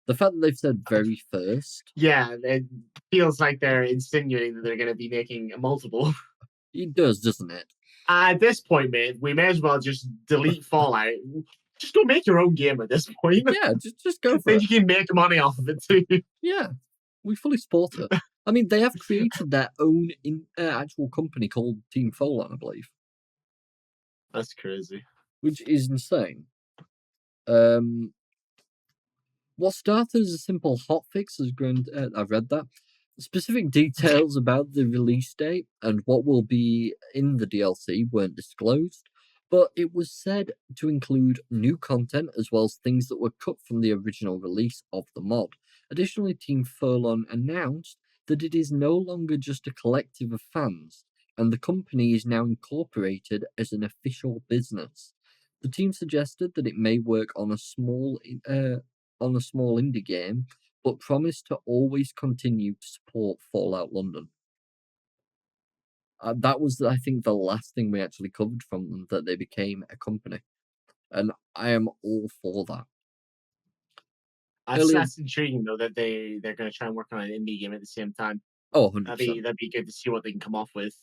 The fact that they've said very first, Yeah, it feels like they're insinuating that they're going to be making a multiple. it does, doesn't it? At this point, mate, we may as well just delete Fallout. Just go make your own game at this point. Yeah, just go for Then it. you can make money off of it too. Yeah, we fully support it. I mean, they have created their own actual company called Team Fallout, I believe, That's crazy. which is insane. Um, what started as a simple hotfix has grown. I've read that. Specific details about the release date and what will be in the DLC weren't disclosed, but it was said to include new content as well as things that were cut from the original release of the mod. Additionally, Team Furlong announced that it is no longer just a collective of fans, and the company is now incorporated as an official business. The team suggested that it may work on a small indie game, but promised to always continue to support Fallout London. That was, I think, the last thing we actually covered from them, that they became a company. And I am all for that. That's Earlier, that's intriguing though that they're going to try and work on an indie game at the same time. oh, 100%. That'd be good to see what they can come off with.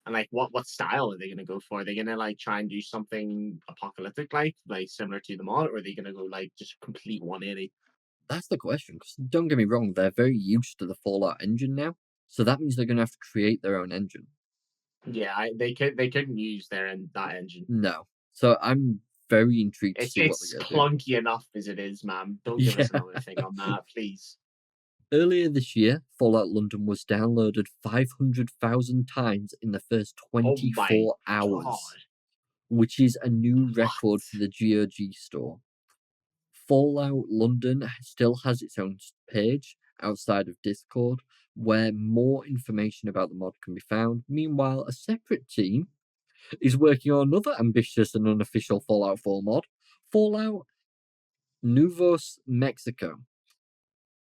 And like what style are they gonna go for? Are they gonna like try and do something apocalyptic like similar to the mod, or are they gonna go like just complete 180? That's the question, because don't get me wrong, they're very used to the Fallout engine now. So that means they're going to have to create their own engine. Yeah, they couldn't use that engine. No. So I'm very intrigued to see what It's they're going to do. clunky enough as it is, man. Don't give us Yeah. another thing on that, please. Earlier this year, Fallout London was downloaded 500,000 times in the first Oh my 24 god. hours, which is a new record for What? the GOG store. Fallout London still has its own page outside of Discord where more information about the mod can be found. Meanwhile, a separate team is working on another ambitious and unofficial Fallout 4 mod, Fallout Nuevos Mexico.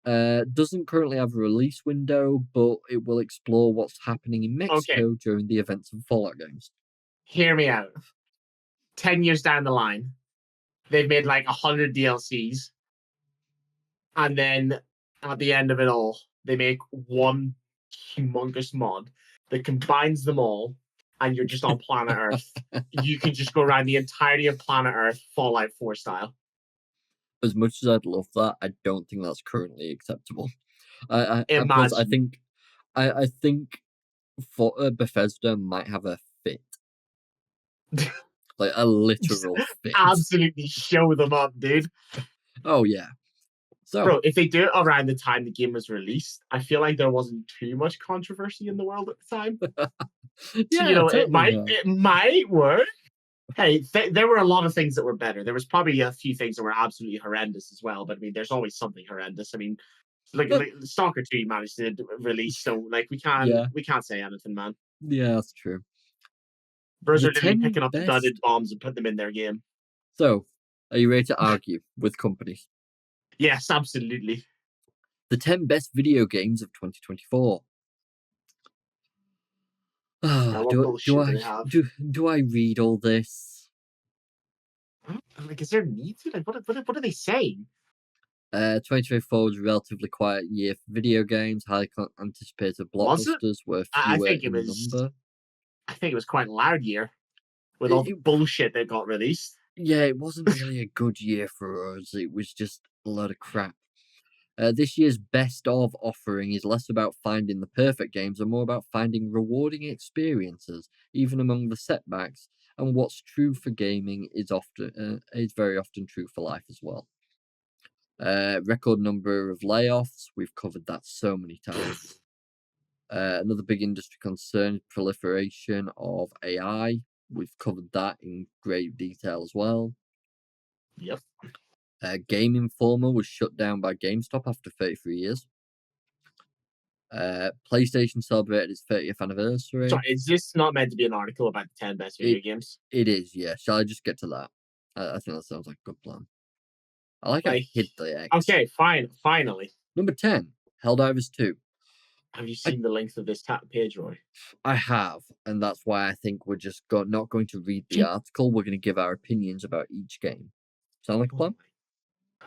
Doesn't currently have a release window, but it will explore what's happening in Okay, Mexico during the events of Fallout games. hear me out. 10 years down the line, they've made like 100 DLCs, and then at the end of it all, they make one humongous mod that combines them all, and you're just on planet Earth. You can just go around the entirety of planet Earth, Fallout 4 style. As much as I'd love that, I don't think that's currently acceptable. Plus, Imagine. I think for Bethesda might have a fit, like a Just literal fit. absolutely show them up, dude. Oh yeah. So Bro, if they do it around the time the game was released, I feel like there wasn't too much controversy in the world at the time. So, yeah, totally it might work. Hey, there were a lot of things that were better. There was probably a few things that were absolutely horrendous as well. But I mean, there's always something horrendous. I mean, like Stalker 2 managed to release, so like yeah, we can't say anything, man. yeah, that's true. Birds The are literally 10 picking up the best. gutted bombs and putting them in their game. So, are you ready to argue with companies? Yes, absolutely. The 10 best video games of 2024. Now, what Do bullshit do they have? do I read all this? Like, is there need to? Like, what are they saying? 2024 was a relatively quiet year for video games. Highly anticipated Was it? blockbusters were I fewer think it in was. number. I think it was quite a loud year with all the It, bullshit that got released. yeah, it wasn't really a good year for us. It was just a load of crap. This year's best of offering is less about finding the perfect games and more about finding rewarding experiences, even among the setbacks, and what's true for gaming is very often true for life as well. Record number of layoffs, we've covered that so many times. Another big industry concern is proliferation of AI. We've covered that in great detail as well. Yep. Game Informer was shut down by GameStop after 33 years. PlayStation celebrated its 30th anniversary. Sorry, is this not meant to be an article about the 10 best video games? It is, yeah. Shall I just get to that? I think that sounds like a good plan. I like how I hid the X. Okay, fine. Finally. Number 10, Helldivers 2. Have you seen the length of this page, Roy? I have, and that's why I think we're just not going to read the article. We're going to give our opinions about each game. Sound like a plan?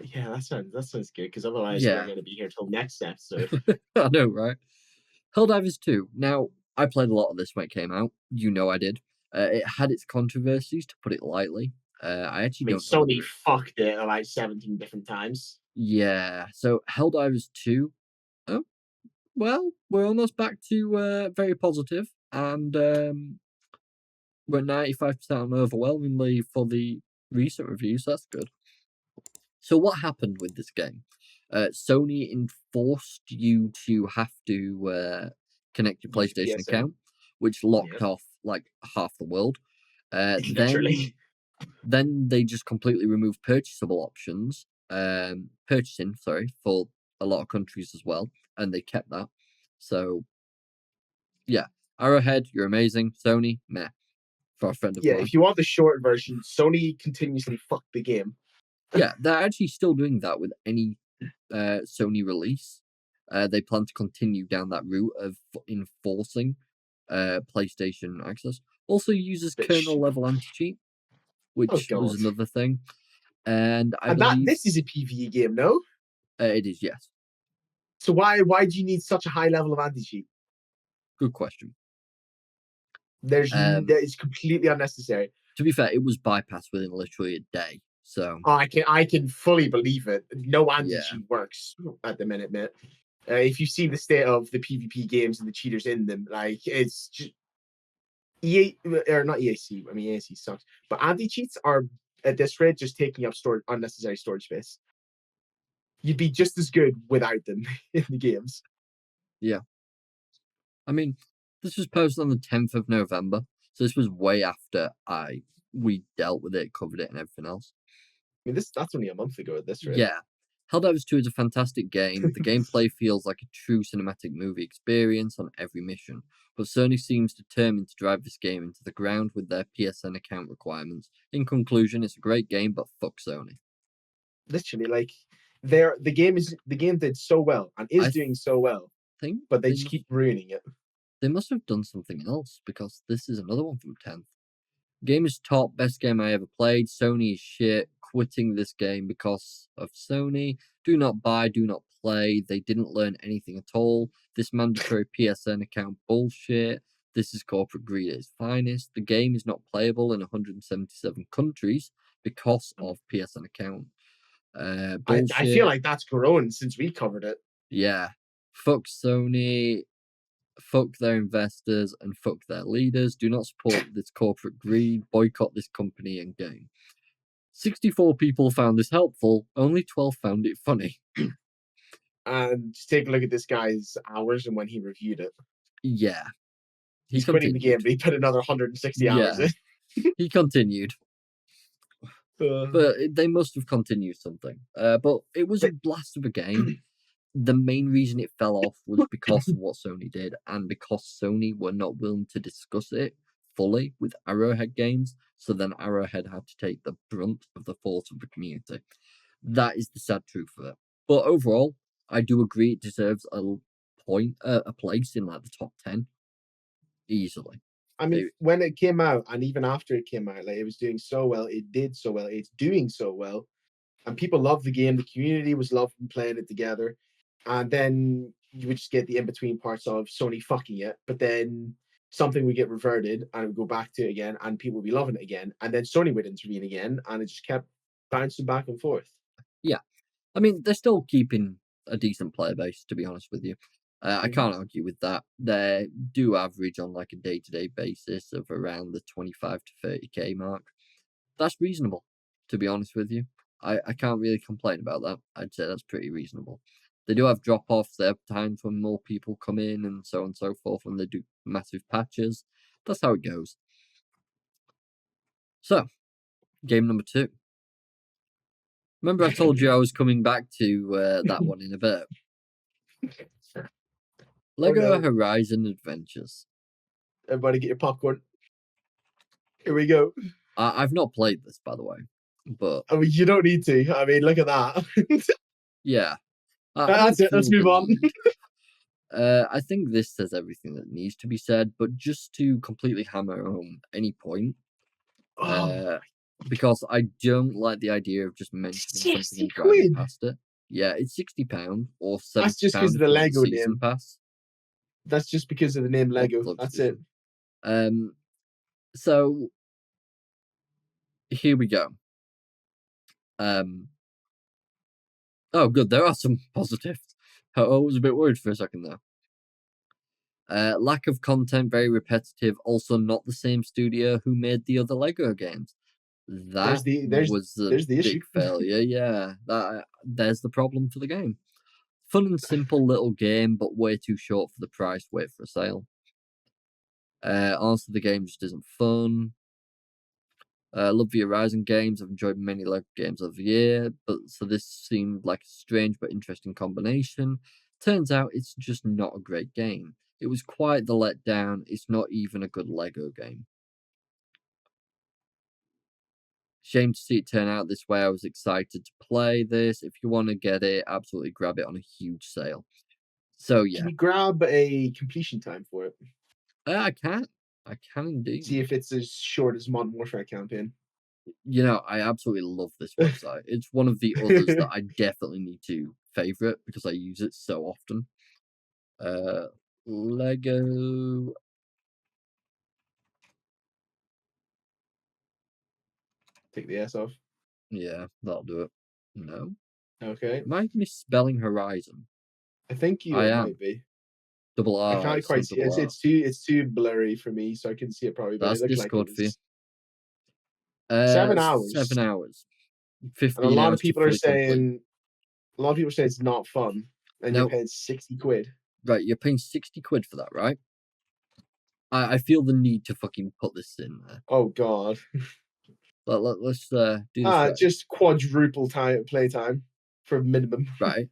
Yeah, that sounds good, because otherwise we're going to be here till next episode. I know, right? Helldivers 2. Now, I played a lot of this when it came out. You know I did. It had its controversies, to put it lightly. I actually don't know. Sony fucked it like 17 different times. Yeah, so Helldivers 2. Oh, well, we're almost back to very positive, and we're 95% overwhelmingly for the recent reviews. So that's good. So what happened with this game? Sony enforced you to have to connect your PlayStation account, which locked off like half the world. Literally. Then they just completely removed purchasing, for a lot of countries as well, and they kept that. So, yeah, Arrowhead, you're amazing. Sony, meh. For a friend of mine. If you want the short version, Sony continuously fucked the game. Yeah, they're actually still doing that with any Sony release. They plan to continue down that route of enforcing PlayStation access. Also uses kernel level anti-cheat, which was another thing. And I believe this is a PvE game, no? It is, yes. So why do you need such a high level of anti-cheat? Good question. That is completely unnecessary. To be fair, it was bypassed within literally a day. So I can fully believe it. No anti-cheat works at the minute, mate. If you see the state of the PvP games and the cheaters in them, like, it's just EA or not EAC. I mean, EAC sucks, but anti-cheats are at this rate just taking up unnecessary storage space. You'd be just as good without them in the games. Yeah. I mean, this was posted on the 10th of November, so this was way after we dealt with it, covered it, and everything else. I mean, that's only a month ago at this rate. Yeah. Helldivers 2 is a fantastic game. The gameplay feels like a true cinematic movie experience on every mission, but Sony seems determined to drive this game into the ground with their PSN account requirements. In conclusion, it's a great game, but fuck Sony. Literally, like, the game did so well and is doing so well, but they just keep ruining it. They must have done something else, because this is another one from 10th. Game is top, best game I ever played. Sony is shit. Quitting this game because of Sony. Do not buy, do not play. They didn't learn anything at all. This mandatory PSN account bullshit. This is corporate greed at its finest. The game is not playable in 177 countries because of PSN account. Bullshit. I feel like that's grown since we covered it. Yeah. Fuck Sony. Fuck their investors and fuck their leaders. Do not support this corporate greed. Boycott this company and game. 64 people found this helpful. Only 12 found it funny. And just take a look at this guy's hours and when he reviewed it. Yeah. He's quitting the game, but he put another 160 hours in. He continued. But they must have continued something. But it was a blast of a game. The main reason it fell off was because of what Sony did, and because Sony were not willing to discuss it fully with Arrowhead Games, so then Arrowhead had to take the brunt of the fault of the community. That is the sad truth of it. But overall, I do agree it deserves a place in like the top 10 easily. I mean, when it came out, and even after it came out, like, it was doing so well. It did so well. It's doing so well, and people loved the game. The community was loving playing it together. And then you would just get the in-between parts of Sony fucking it, but then something would get reverted and it would go back to it again, and people would be loving it again, and then Sony would intervene again, and it just kept bouncing back and forth. Yeah. I mean, they're still keeping a decent player base, to be honest with you. I can't argue with that. They do average on like a day-to-day basis of around the 25 to 30k mark. That's reasonable, to be honest with you. I can't really complain about that. I'd say that's pretty reasonable. They do have drop-offs. There are times when more people come in and so on and so forth when they do massive patches. That's how it goes. So, game number 2. Remember I told you I was coming back to that one in a bit. Oh Lego no. Horizon Adventures. Everybody get your popcorn. Here we go. I've not played this, by the way, but I mean, you don't need to. I mean, look at that. yeah, I don't That's it. Let's feel the move on. need. I think this says everything that needs to be said, but just to completely hammer home any point, Oh, because I don't like the idea of just mentioning something 60 and driving quid. past it. Yeah, it's £60 or That's just because £70 of if the you want the Lego season name. pass. That's just because of the name Or Lego. Club That's it. Edition. So here we go. Oh, good. There are some positives. I was a bit worried for a second there. Lack of content, very repetitive. Also, not the same studio who made the other Lego games. That was a there's the issue. big failure. Yeah, there's the problem for the game. Fun and simple little game, but way too short for the price. Wait for a sale. Honestly, the game just isn't fun. Love the Horizon games. I've enjoyed many Lego games of the year, but so this seemed like a strange but interesting combination. Turns out it's just not a great game. It was quite the letdown. It's not even a good Lego game. Shame to see it turn out this way. I was excited to play this. If you want to get it, absolutely grab it on a huge sale. So Can yeah, you grab a completion time for it? I can. I can See indeed. if it's as short as Modern Warfare campaign. I absolutely love this website. It's one of the others that I definitely need to favorite because I use it so often. Lego. Take the S off. Yeah, that'll do it. No, Okay. am I misspelling Horizon? I think I you am. might be. Double I R. can't It's not quite see it. double R. It's too blurry for me, so I can see it probably, but it That's looked like it Discord for you. was 7 hours. 7 hours. And a 15 lot of hours to people are fully complete. saying it's not fun, and you're No, paying 60 quid. right, you're paying 60 quid for that, right? I feel the need to fucking put this in there. Oh god. Let's do this right. Just quadruple time playtime for minimum. Right.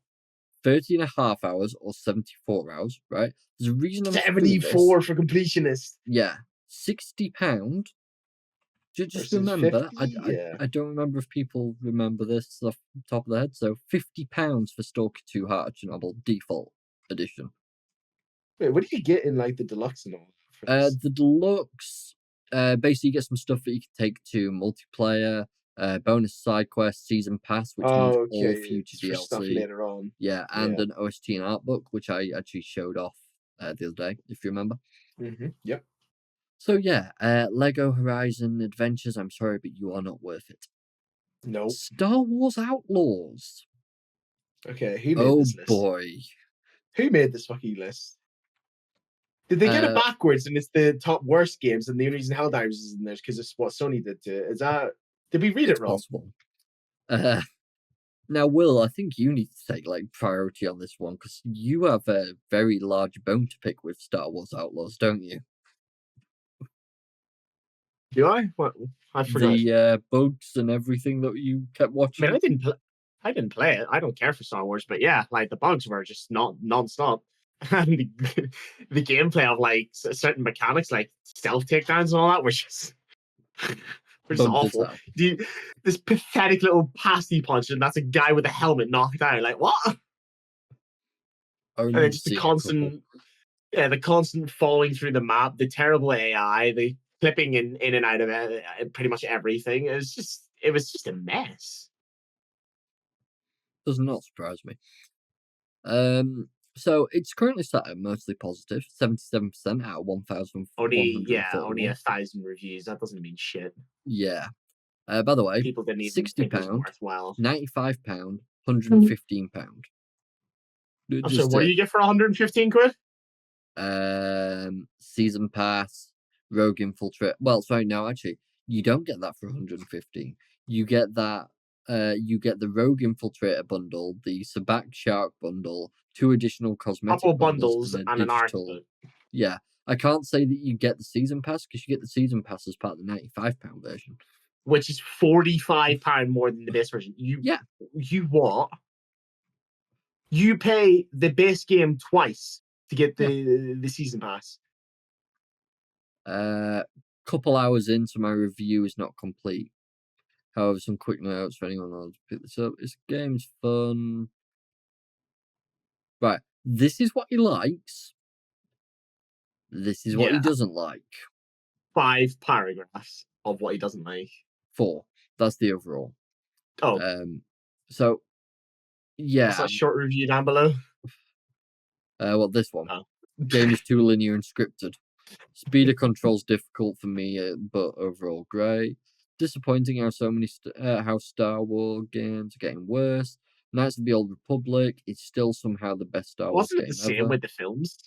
30 and a half hours or 74 hours, right? There's a reason I'm doing this. 74 for completionist Yeah. £60. Just versus remember, 50. Yeah. I don't remember if people remember this off the top of their head. So £50 for Stalker 2 Heart Chernobyl default edition. Wait, what do you get in like the deluxe and all for this? The deluxe, basically you get some stuff that you can take to multiplayer, bonus side quest, season pass, which means Oh, all okay. future It's for stuff DLC. later on. Yeah, and Yeah. an OST and art book, which I actually showed off the other day, if you remember. Yep. So yeah, Lego Horizon Adventures, I'm sorry, but you are not worth it. Nope. Star Wars Outlaws. Okay, who made Oh this list? boy. Who made this fucking list? Did they get it backwards and it's the top worst games and the only reason Helldivers is in there is because it's what Sony did to it? Is that did we read it wrong? Possible. Now, Will, I think you need to take like priority on this one because you have a very large bone to pick with Star Wars Outlaws, don't you? Do I? What? I forgot. The bugs and everything that you kept I watching. mean, I didn't play it. I don't care for Star Wars, but yeah, like the bugs were just not non-stop. And the gameplay of like certain mechanics, like stealth takedowns and all that, were just Bugged as awful. hell. This pathetic little pasty punch, and that's a guy with a helmet knocked out. Like what? And Only then just seen a couple. the constant falling through the map, the terrible AI, the flipping in and out of pretty much everything. It was just a mess. Does not surprise me. So it's currently sat at mostly positive, 77% out of Only 1,141. 1,000 reviews. That doesn't mean shit. Yeah. By the way, People didn't even think it was £60, worthwhile. £95, £115. I'm sorry, Just what do to you get for 115 quid? season pass, rogue infiltrate. Well, sorry, no, actually, you don't get that for 115. You get that. You get the rogue infiltrator bundle, the Sabak shark bundle, 2 additional Couple cosmetic bundles, and bundles a and an art digital. book, Yeah, I can't say that you get the season pass because you get the season pass as part of the £95 version. which is £45 more than the base version. Yeah, You what? You pay the base game twice to get yeah. the season pass. Couple hours into my review is not complete. However, some quick notes for anyone who wants to pick this up. This game's fun. Right, this is what he likes. This is what he Yeah, doesn't like. 5 paragraphs of what he doesn't like. 4. That's the overall. Oh, So what's yeah. that short review down below? Well, this one. Oh. Game is too linear and scripted. Speed of control's difficult for me, but overall great. Disappointing how so many how Star Wars games are getting worse. Knights of the Old Republic is still somehow the best Star Wars Wasn't it the game same ever. with the films?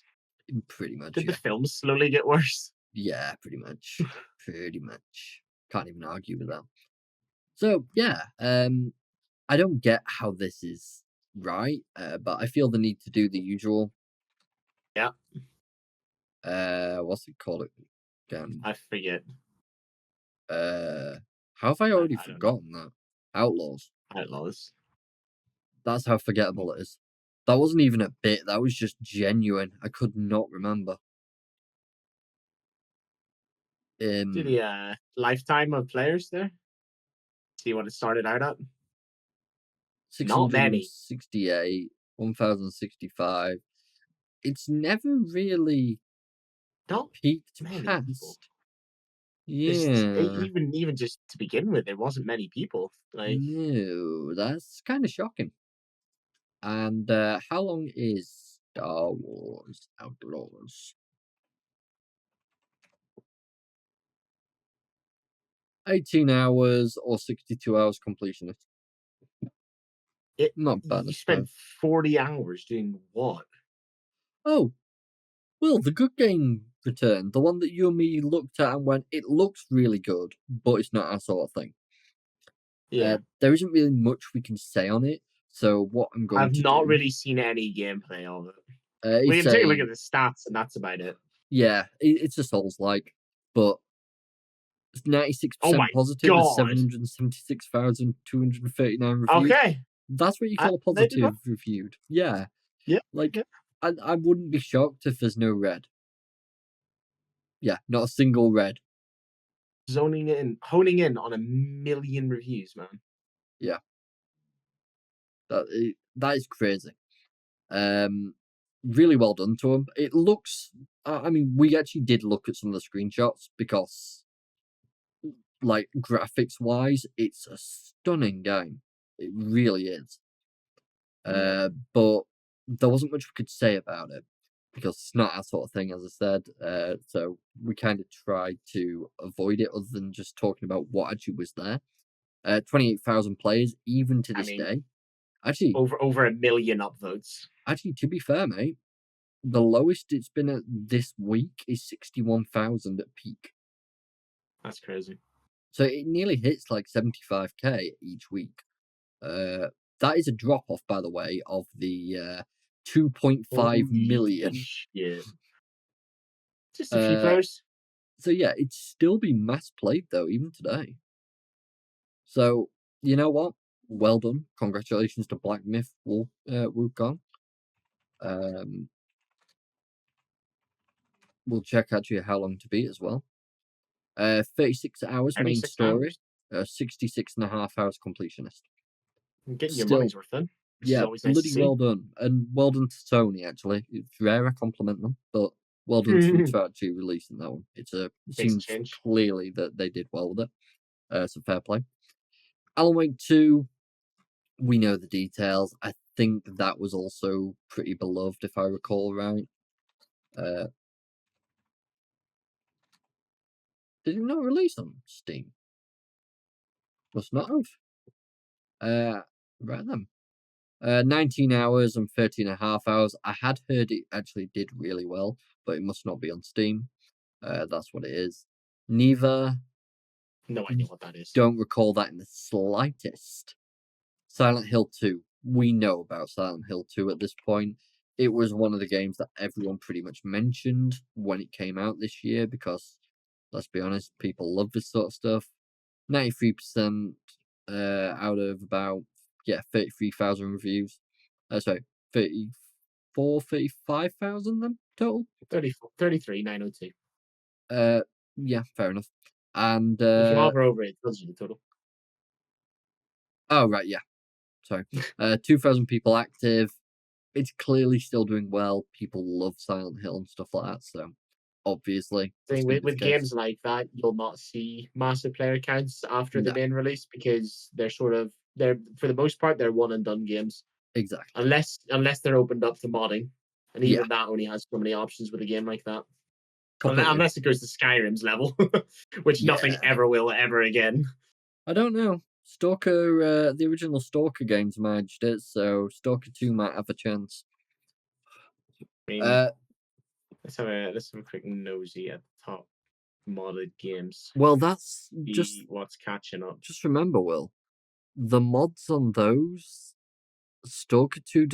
Pretty much, Did the yeah. films slowly get worse? Yeah, pretty much. Pretty much. Can't even argue with that. So yeah, I don't get how this is right, but I feel the need to do the usual. Yeah, What's it called again? I forget. How have I already I don't know. forgotten that? Outlaws. Outlaws. That's how forgettable it is. That wasn't even a bit. That was just genuine. I could not remember. Do Um, the lifetime of players there? See what it started out at? Not many. 668, 1065. It's never really Not peaked many people. past. There's Yeah. even just to begin with, there wasn't many people. Like, No, that's kind of shocking. And how long is Star Wars Outlaws? 18 hours or 62 hours completionist. it Not bad, I you spent suppose. 40 hours doing what? Oh, well, the good game returned. The one that you and me looked at and went, it looks really good, but it's not our sort of thing. Yeah. There isn't really much we can say on it. So what I'm going I've to not do, really seen any gameplay of it. We it's can take a look a at the stats, and that's about it. yeah, it's a Souls like, but it's Oh 96% my positive. There's god. 776,239 reviews. Okay. That's what you call a They did well. positive reviewed. Yeah, Yeah. like Yeah. I wouldn't be shocked if there's no red. Yeah, not a single red. Honing in on 1 million reviews, man. Yeah, that is crazy. Really well done to him. It looks. I mean, we actually did look at some of the screenshots because, like, graphics wise, it's a stunning game. It really is. Yeah. But there wasn't much we could say about it because it's not our sort of thing, as I said. So we kind of tried to avoid it, other than just talking about what actually was there. 28,000 players, even to I this mean, day. Actually, over 1 million upvotes. to be fair, mate, the lowest it's been at this week is 61,000 at peak. That's crazy. So it nearly hits like 75k each week. That is a drop off, by the way, of the 2.5 Holy million. shit. Just a few Uh, players. so yeah, it's still been mass played though, even today. So you know what? Well done. Congratulations to Black Myth Wukong. Um, we'll check actually how long to beat as well. 36 hours main 36 story. hours. 66 and a half hours completionist. I'm getting your Still, money's worth then, which is yeah, always nice to bloody see. well done. And well done to Sony, actually. It's rare I compliment them, but well done to them for actually releasing that one. It Makes a seems change. clearly that they did well with it. So fair play. Alan Wake 2, we know the details. I think that was also pretty beloved, if I recall right. Uh, did it not release on Steam? Must not have. Right then. 19 hours and 13 and a half hours. I had heard it actually did really well, but it must not be on Steam. That's what it is. Neither No idea what that is. don't recall that in the slightest. Silent Hill 2. We know about Silent Hill 2 at this point. It was one of the games that everyone pretty much mentioned when it came out this year because, let's be honest, people love this sort of stuff. 93% out of about, 33,000 reviews. Sorry, 34, 35,000 then total? 34, 33,902. Yeah, fair enough. And, If you hover over it, it tells you the total. oh, right, yeah. Sorry. 2,000 people active. It's clearly still doing well. People love Silent Hill and stuff like that, so obviously it's Thing going to be with the case. games like that, you'll not see massive player counts after the No, main release because they're for the most part they're one and done games exactly. unless they're opened up to modding, and Yeah, even that only has so many options with a game like that. completely. Unless it goes to Skyrim's level, which nothing Yeah, ever will ever again. I don't know. Stalker, the original Stalker games managed it, so Stalker 2 might have a chance. I mean, Uh, let's have a quick nosy at the top modded games. well, that's See what's catching up. just remember, Will, the mods on those Stalker 2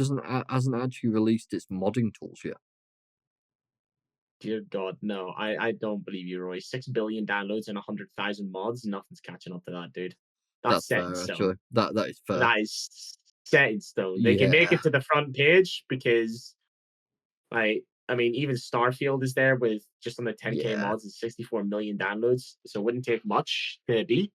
hasn't actually released its modding tools yet. Dear God, no! I don't believe you, Roy. 6 billion downloads and 100,000 mods. Nothing's catching up to that, dude. That's That's set in fair, stone. actually. That is fair. That is set in stone. They can make Yeah, it to the front page because, like, I mean, even Starfield is there with just under 10K yeah. mods and 64 million downloads. So it wouldn't take much to beat.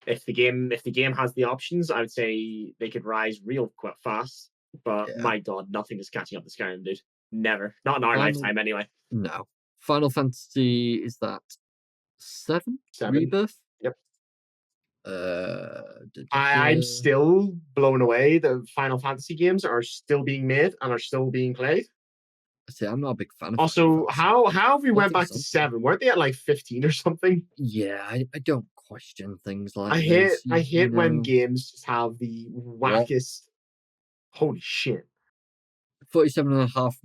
If the game has the options, I would say they could rise real quite fast. But Yeah. my God, nothing is catching up to Skyrim, dude. Never. Not in our Final lifetime, anyway. no. Final Fantasy is that 7 7. Rebirth? Yep. I'm Da. still blown away. The Final Fantasy games are still being made and are still being played. See, I'm not a big fan of Final Also, Fantasy. how have we I went think back it's to awesome. 7? Weren't they at like 15 or something? Yeah, I don't question things like I hate this. I You hate when know games just have the what? wackest. Holy shit! 47 and a half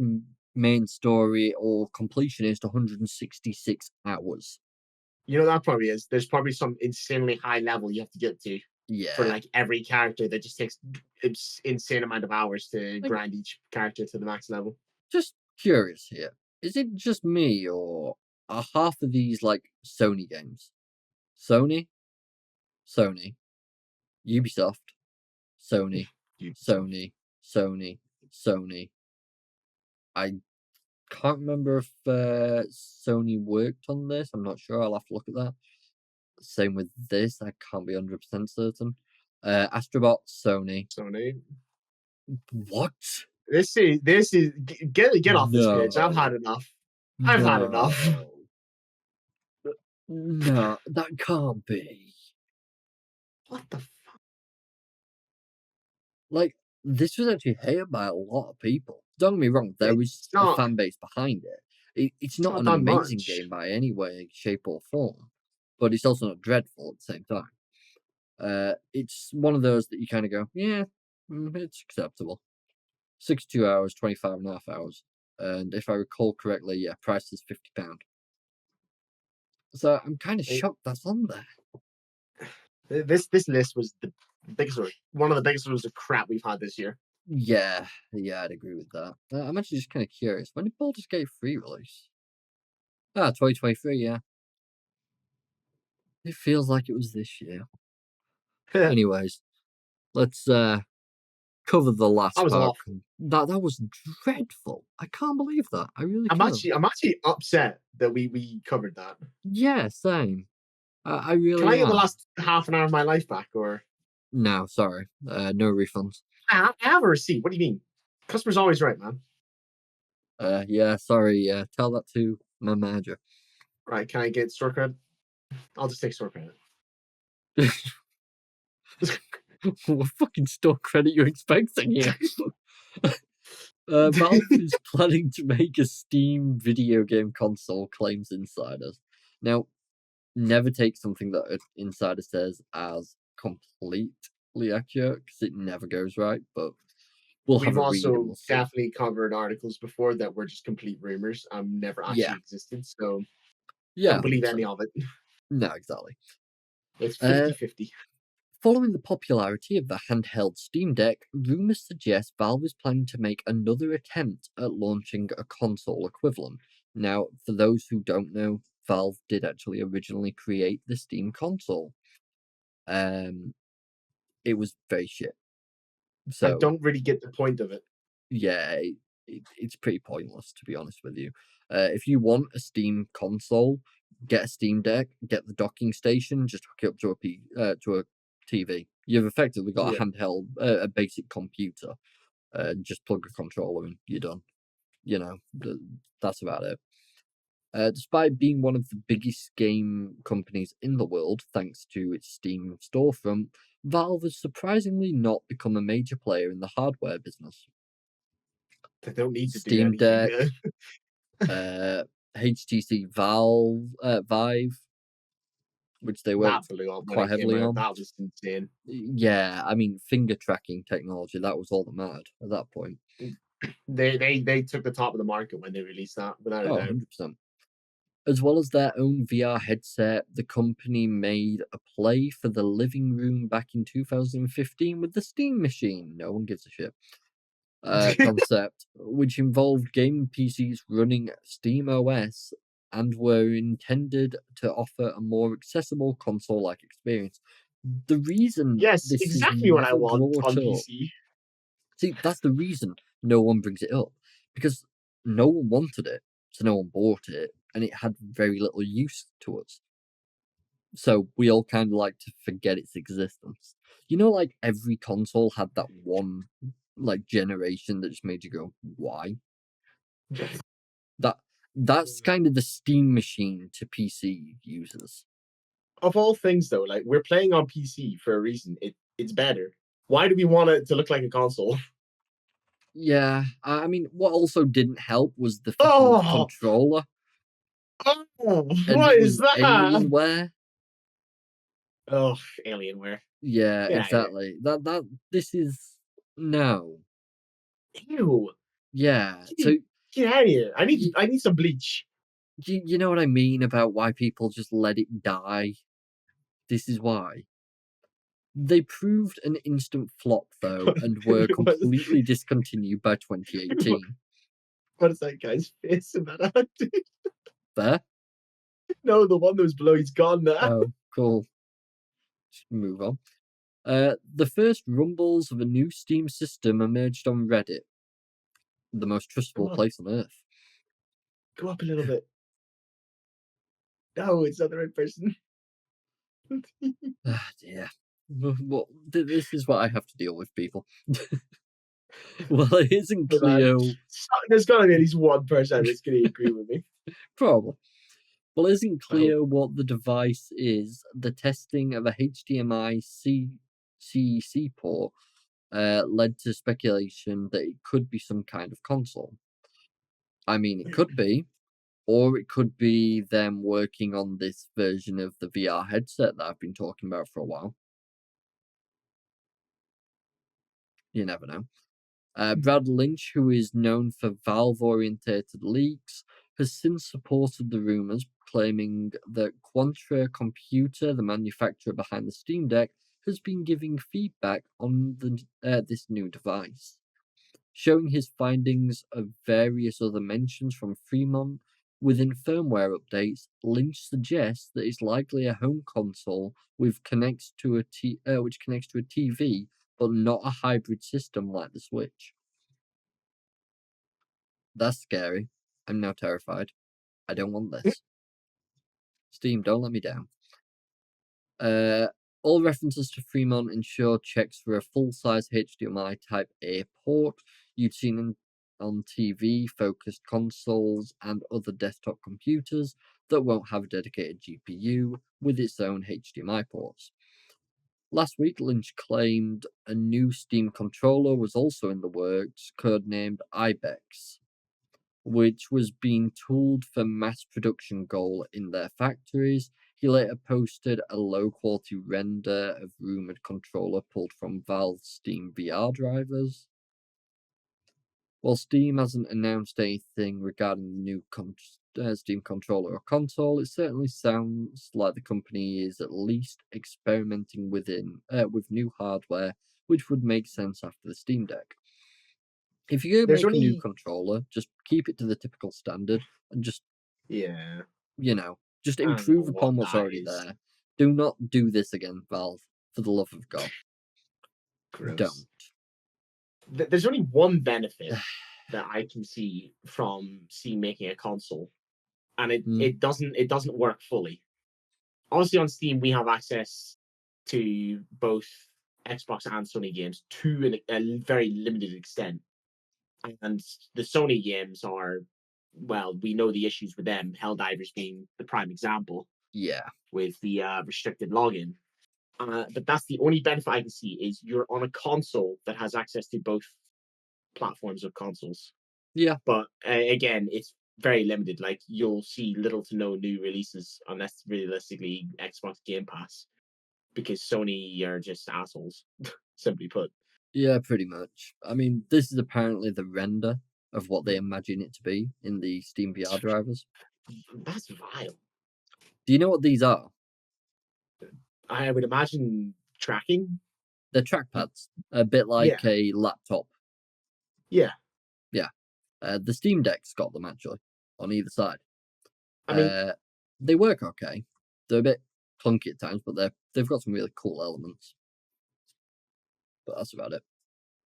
main story or completion is 166 hours. You know that probably is. There's probably some insanely high level you have to get to for Yeah. like every character that just takes insane amount of hours to Like, grind each character to the max level. just curious here. Is it just me or are half of these like Sony games? Sony, Sony, Ubisoft, Sony, Ubisoft. Sony, Sony, Sony. I can't remember if Sony worked on this. I'm not sure. I'll have to look at that. Same with this. I can't be 100% certain. Astrobot, Sony. Sony. What? This is get off this page. I've No. had enough. I've had enough. No. No, that can't be. What the fuck? Like, this was actually hated by a lot of people. Don't get me wrong, there was It's a not. fan base behind it. It's It's not not an done amazing much. game by any way, shape, or form, but it's also not dreadful at the same time. It's one of those that you kind of go, yeah, it's acceptable. 62 hours, 25 and a half hours. And if I recall correctly, yeah, price is £50. So I'm kind of It, shocked that's on there. this list was one of the biggest ones of crap we've had this year. Yeah, I'd agree with that. I'm actually just kind of curious. When did Baldur's Gate 3 release? 2023, yeah. It feels like it was this year. That Anyways, let's cover the last was part. awful. That was dreadful. I can't believe that. I really I'm can't. actually upset that we covered that. Yeah, same. I Can really I get the am. last half an hour of my life back, or No, sorry. No refunds. I have a receipt? What do you mean? Customer's always right, man. Yeah, sorry. Tell that to my manager. Right? Can I get store credit? I'll just take store credit. What fucking store credit you expecting here? Valve is planning to make a Steam video game console, claims insiders. Now, never take something that an insider says as completely accurate because it never goes right. But we'll have we've a read and also we'll see. definitely covered articles before that were just complete rumors and never Yeah, actually existed. So yeah, don't believe any 100%. of it. No, exactly. It's Uh, 50-50. Following the popularity of the handheld Steam Deck, rumors suggest Valve is planning to make another attempt at launching a console equivalent. Now, for those who don't know, Valve did actually originally create the Steam console. Um, it was very shit. I So, don't really get the point of it. yeah, it's pretty pointless, to be honest with you. If you want a Steam console, get a Steam Deck, get the docking station, just hook it up to a TV. You've effectively got Yeah. a handheld, a basic computer. Just plug a controller in, you're done. You know, that's about it. Despite being one of the biggest game companies in the world, thanks to its Steam storefront, Valve has surprisingly not become a major player in the hardware business. They don't need to do Steam anything. Deck, uh, HTC Vive, which they That worked blew up when quite it came heavily out. on. That was insane. Yeah, I mean, finger tracking technology, that was all that mattered at that point. They took the top of the market when they released that, without a Oh, doubt. 100%. As well as their own VR headset, the company made a play for the living room back in 2015 with the Steam Machine. No one gives a shit. Concept, which involved gaming PCs running Steam OS and were intended to offer a more accessible console like experience. The reason Yes, this is exactly what I never want brought on up, PC. see, that's the reason no one brings it up because no one wanted it, so no one bought it, and it had very little use to us. So we all kind of like to forget its existence. You know, like every console had that one like generation that just made you go, "Why?" That that's kind of the Steam Machine to PC users. Of all things, though, like we're playing on PC for a reason. It's better. Why do we want it to look like a console? Yeah, I mean, what also didn't help was the fucking Oh, controller, oh, and what it is was that? Alienware. Oh, Alienware. Yeah, Get out of here. exactly. This is no. Ew. Yeah, so Get out of here. you, I need some bleach. you know what I mean about why people just let it die. This is why. They proved an instant flop, though, and were what, is, completely discontinued by 2018. what is that guy's face in that acting? There? No, the one that was below, he's gone now. Oh, cool. Just move on. The first rumbles of a new Steam system emerged on Reddit, the most Go trustable up, place on earth. go up a little bit. No, it's not the right person. Ah, dear. Well, this is what I have to deal with, people. Well, it isn't Hold on. clear. There's got to be at least one person that's going to agree with me. Probably. Well, it isn't I hope. clear what the device is. The testing of a HDMI CEC port led to speculation that it could be some kind of console. I mean, it could be, or it could be them working on this version of the VR headset that I've been talking about for a while. You never know. Brad Lynch, who is known for Valve-orientated leaks, has since supported the rumors, claiming that Quantra Computer, the manufacturer behind the Steam Deck, has been giving feedback on this new device. Showing his findings of various other mentions from Fremont within firmware updates, Lynch suggests that it's likely a home console which connects to a TV, but not a hybrid system like the Switch. That's scary. I'm now terrified. I don't want this. Steam, don't let me down. Uh, all references to Fremont ensure checks for a full-size HDMI Type A port you'd seen on TV, focused consoles, and other desktop computers that won't have a dedicated GPU with its own HDMI ports. Last week, Lynch claimed a new Steam controller was also in the works, codenamed Ibex, which was being tooled for mass production goal in their factories. He later posted a low quality render of rumored controller pulled from Valve's Steam VR drivers. While Steam hasn't announced anything regarding the new Steam controller or console, it certainly sounds like the company is at least experimenting with new hardware, which would make sense after the Steam Deck. If you're gonna There's make a new only controller, just keep it to the typical standard and just, yeah, just I don't know improve what upon what's that already is. there. Do not do this again, Valve, for the love of God. Gross. Don't. There's only one benefit that I can see from Steam making a console, and it, Mm, it doesn't work fully. Obviously, on Steam we have access to both Xbox and Sony games to a very limited extent, and the Sony games are, well, we know the issues with them. Helldivers being the prime example yeah. with the restricted login. But that's the only benefit I can see is you're on a console that has access to both platforms of consoles. Yeah. But again, it's very limited. Like you'll see little to no new releases unless realistically Xbox Game Pass, because Sony are just assholes, simply put. Yeah, pretty much. I mean, this is apparently the render of what they imagine it to be in the Steam VR drivers. That's vile. Do you know what these are? I would imagine tracking. They're trackpads, a bit Yeah, like a laptop. yeah. Yeah. The Steam Deck's got them actually on either side. I mean, Uh, they work okay. They're a bit clunky at times, but they've got some really cool elements. But that's about it.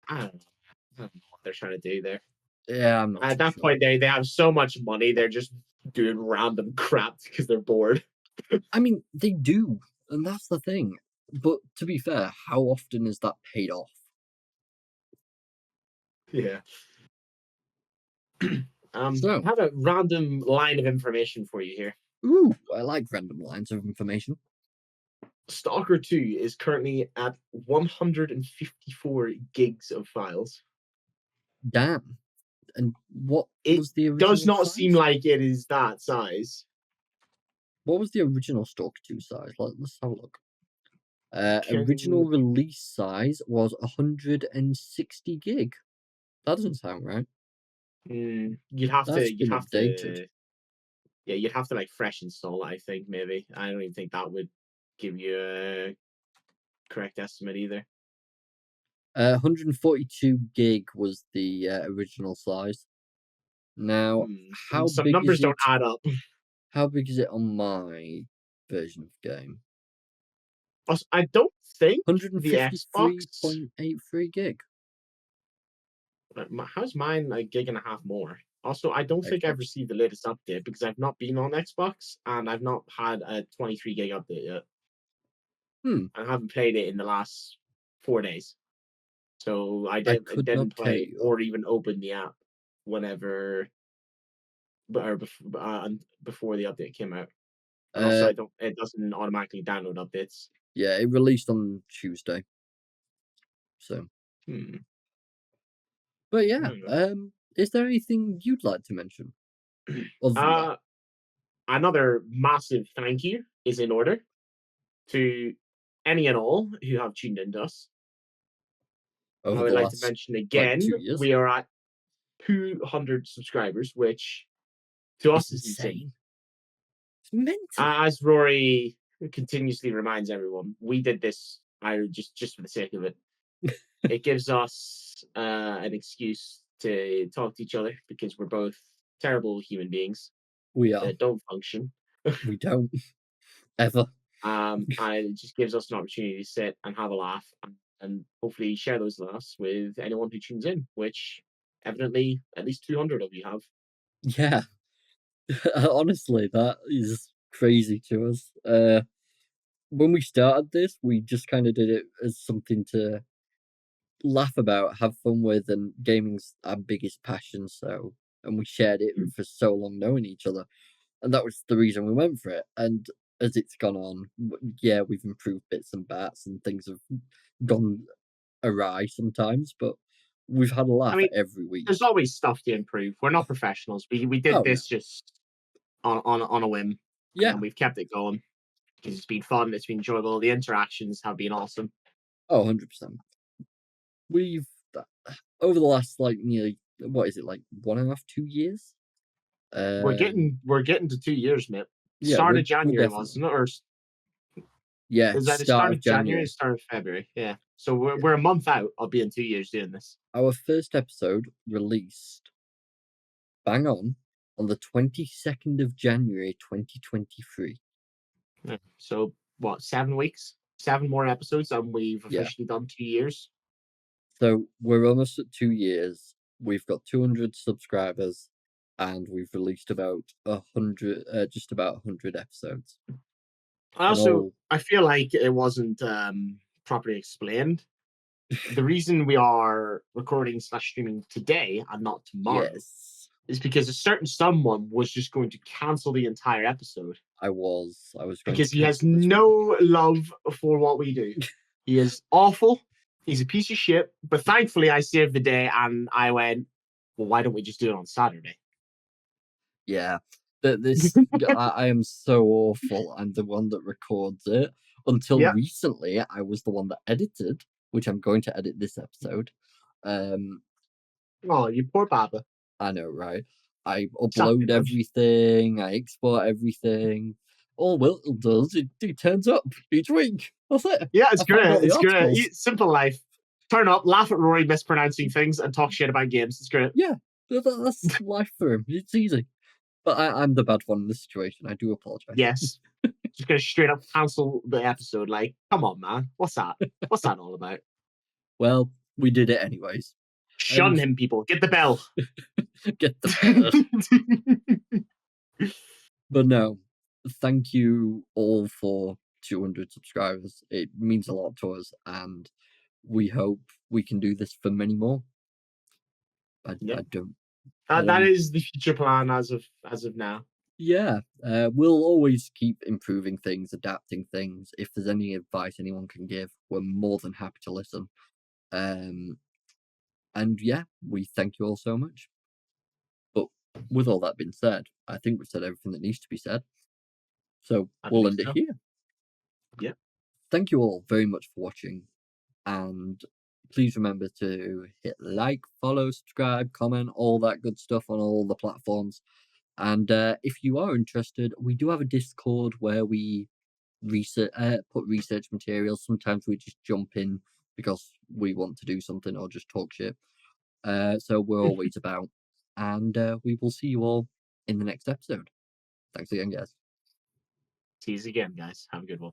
I don't know. I don't know what they're trying to do there. Yeah, I'm not At too that sure. point, they have so much money, they're just doing random crap because they're bored. I mean, they do, and that's the thing. But to be fair, how often is that paid off? Yeah. I So, have a random line of information for you here. ooh, I like random lines of information. Stalker 2 is currently at 154 gigs of files. Damn. And what It was the does original not seem size? like it is that size. What was the original Stalker 2 size? Let's have a look. Original Can release size was 160 gig. That doesn't sound right. you'd have That's to you'd been have updated. to yeah, you'd have to like fresh install it, I think, maybe. I don't even think that would give you a correct estimate either. 142 gig was the original size. Now, how Some big is numbers don't it? add up. How big is it on my version of the game? Also, I don't think the Xbox. 153.83 gig. How's mine a gig and a half more? Also, I don't think I've Xbox. received the latest update because I've not been on Xbox and I've not had a 23 gig update yet. Hmm. I haven't played it in the last 4 days, so I I could not didn't tell play you. or even open the app whenever, or before the update came out. And also, Uh, I don't. It doesn't automatically download updates. yeah, it released on Tuesday. So, Hmm. but I yeah, don't know. is there anything you'd like to mention other than that? Uh, Another massive thank you is in order to any and all who have tuned into us. I Over would the like to last mention like again, 2 years? we are at 200 subscribers, which to It's us is insane. insane. It's mental. As Rory continuously reminds everyone, we did this just for the sake of it. It gives us an excuse to talk to each other because we're both terrible human beings We are. that don't function. We don't ever. And it just gives us an opportunity to sit and have a laugh and hopefully share those laughs with anyone who tunes in, which evidently at least 200 of you have. Yeah. Honestly, that is crazy to us. When we started this, we just kind of did it as something to laugh about, have fun with, and gaming's our biggest passion. So, and we shared it for so long knowing each other, and that was the reason we went for it. And as it's gone on, yeah, we've improved bits and bats, and things have gone awry sometimes, but we've had a I laugh mean, every week. there's always stuff to improve. We're not professionals. We did Oh no, this just on a whim, yeah, and we've kept it going because it's been fun. It's been enjoyable. The interactions have been awesome. oh, 100%. We've over the last like nearly what is it, like 1.5, 2 years? We're getting to 2 years, mate. Yeah, Start of we're January, definitely, wasn't it? Or yeah, is that the start start of of January, January. start of February? Yeah. So we're Yeah. we're a month out of being 2 years doing this. Our first episode released bang on the 22nd of January 2023. Yeah. So what, 7 weeks? 7 more episodes, and we've Yeah. officially done 2 years. So we're almost at 2 years. We've got 200 subscribers, and we've released about 100, just about 100 episodes. And all, I feel like it wasn't properly explained. The reason we are recording slash streaming today and not tomorrow yes, is because a certain someone was just going to cancel the entire episode I was going to because he has cancel this one. no love for what we do. He is awful. He's a piece of shit. But thankfully, I saved the day and I went, well, why don't we just do it on Saturday? Yeah, that this I am so awful. I'm the one that records it. Until Yep. recently, I was the one that edited, which I'm going to edit this episode. Um, Oh, you poor Baba. I know, right? I Sucked upload it, love. everything, I export everything. All Will does, it turns up each week. That's it. Yeah, I it's find all great. the It's great. articles. Simple life. Turn up, laugh at Rory mispronouncing things, and talk shit about games. It's great. Yeah, that's life for him. It's easy. But I'm the bad one in this situation. I do apologize. Yes. Just gonna straight up cancel the episode. Like, come on, man. What's that? What's that all about? Well, we did it anyways. Shun And him, people. Get the bell. get the bird. But no, thank you all for 200 subscribers. It means a lot to us, and we hope we can do this for many more. I, Yeah, I don't. that is the future plan as of now. Yeah, we'll always keep improving things, adapting things. If there's any advice anyone can give, we're more than happy to listen. Um, and yeah, we thank you all so much. But with all that being said, I think we've said everything that needs to be said. So I we'll believe end it so. here. Yeah, Thank you all very much for watching, and please remember to hit like, follow, subscribe, comment, all that good stuff on all the platforms. And if you are interested, we do have a Discord where we put research materials. Sometimes we just jump in because we want to do something or just talk shit. So we're always about, and we will see you all in the next episode. Thanks again, guys. see you again, guys. Have a good one.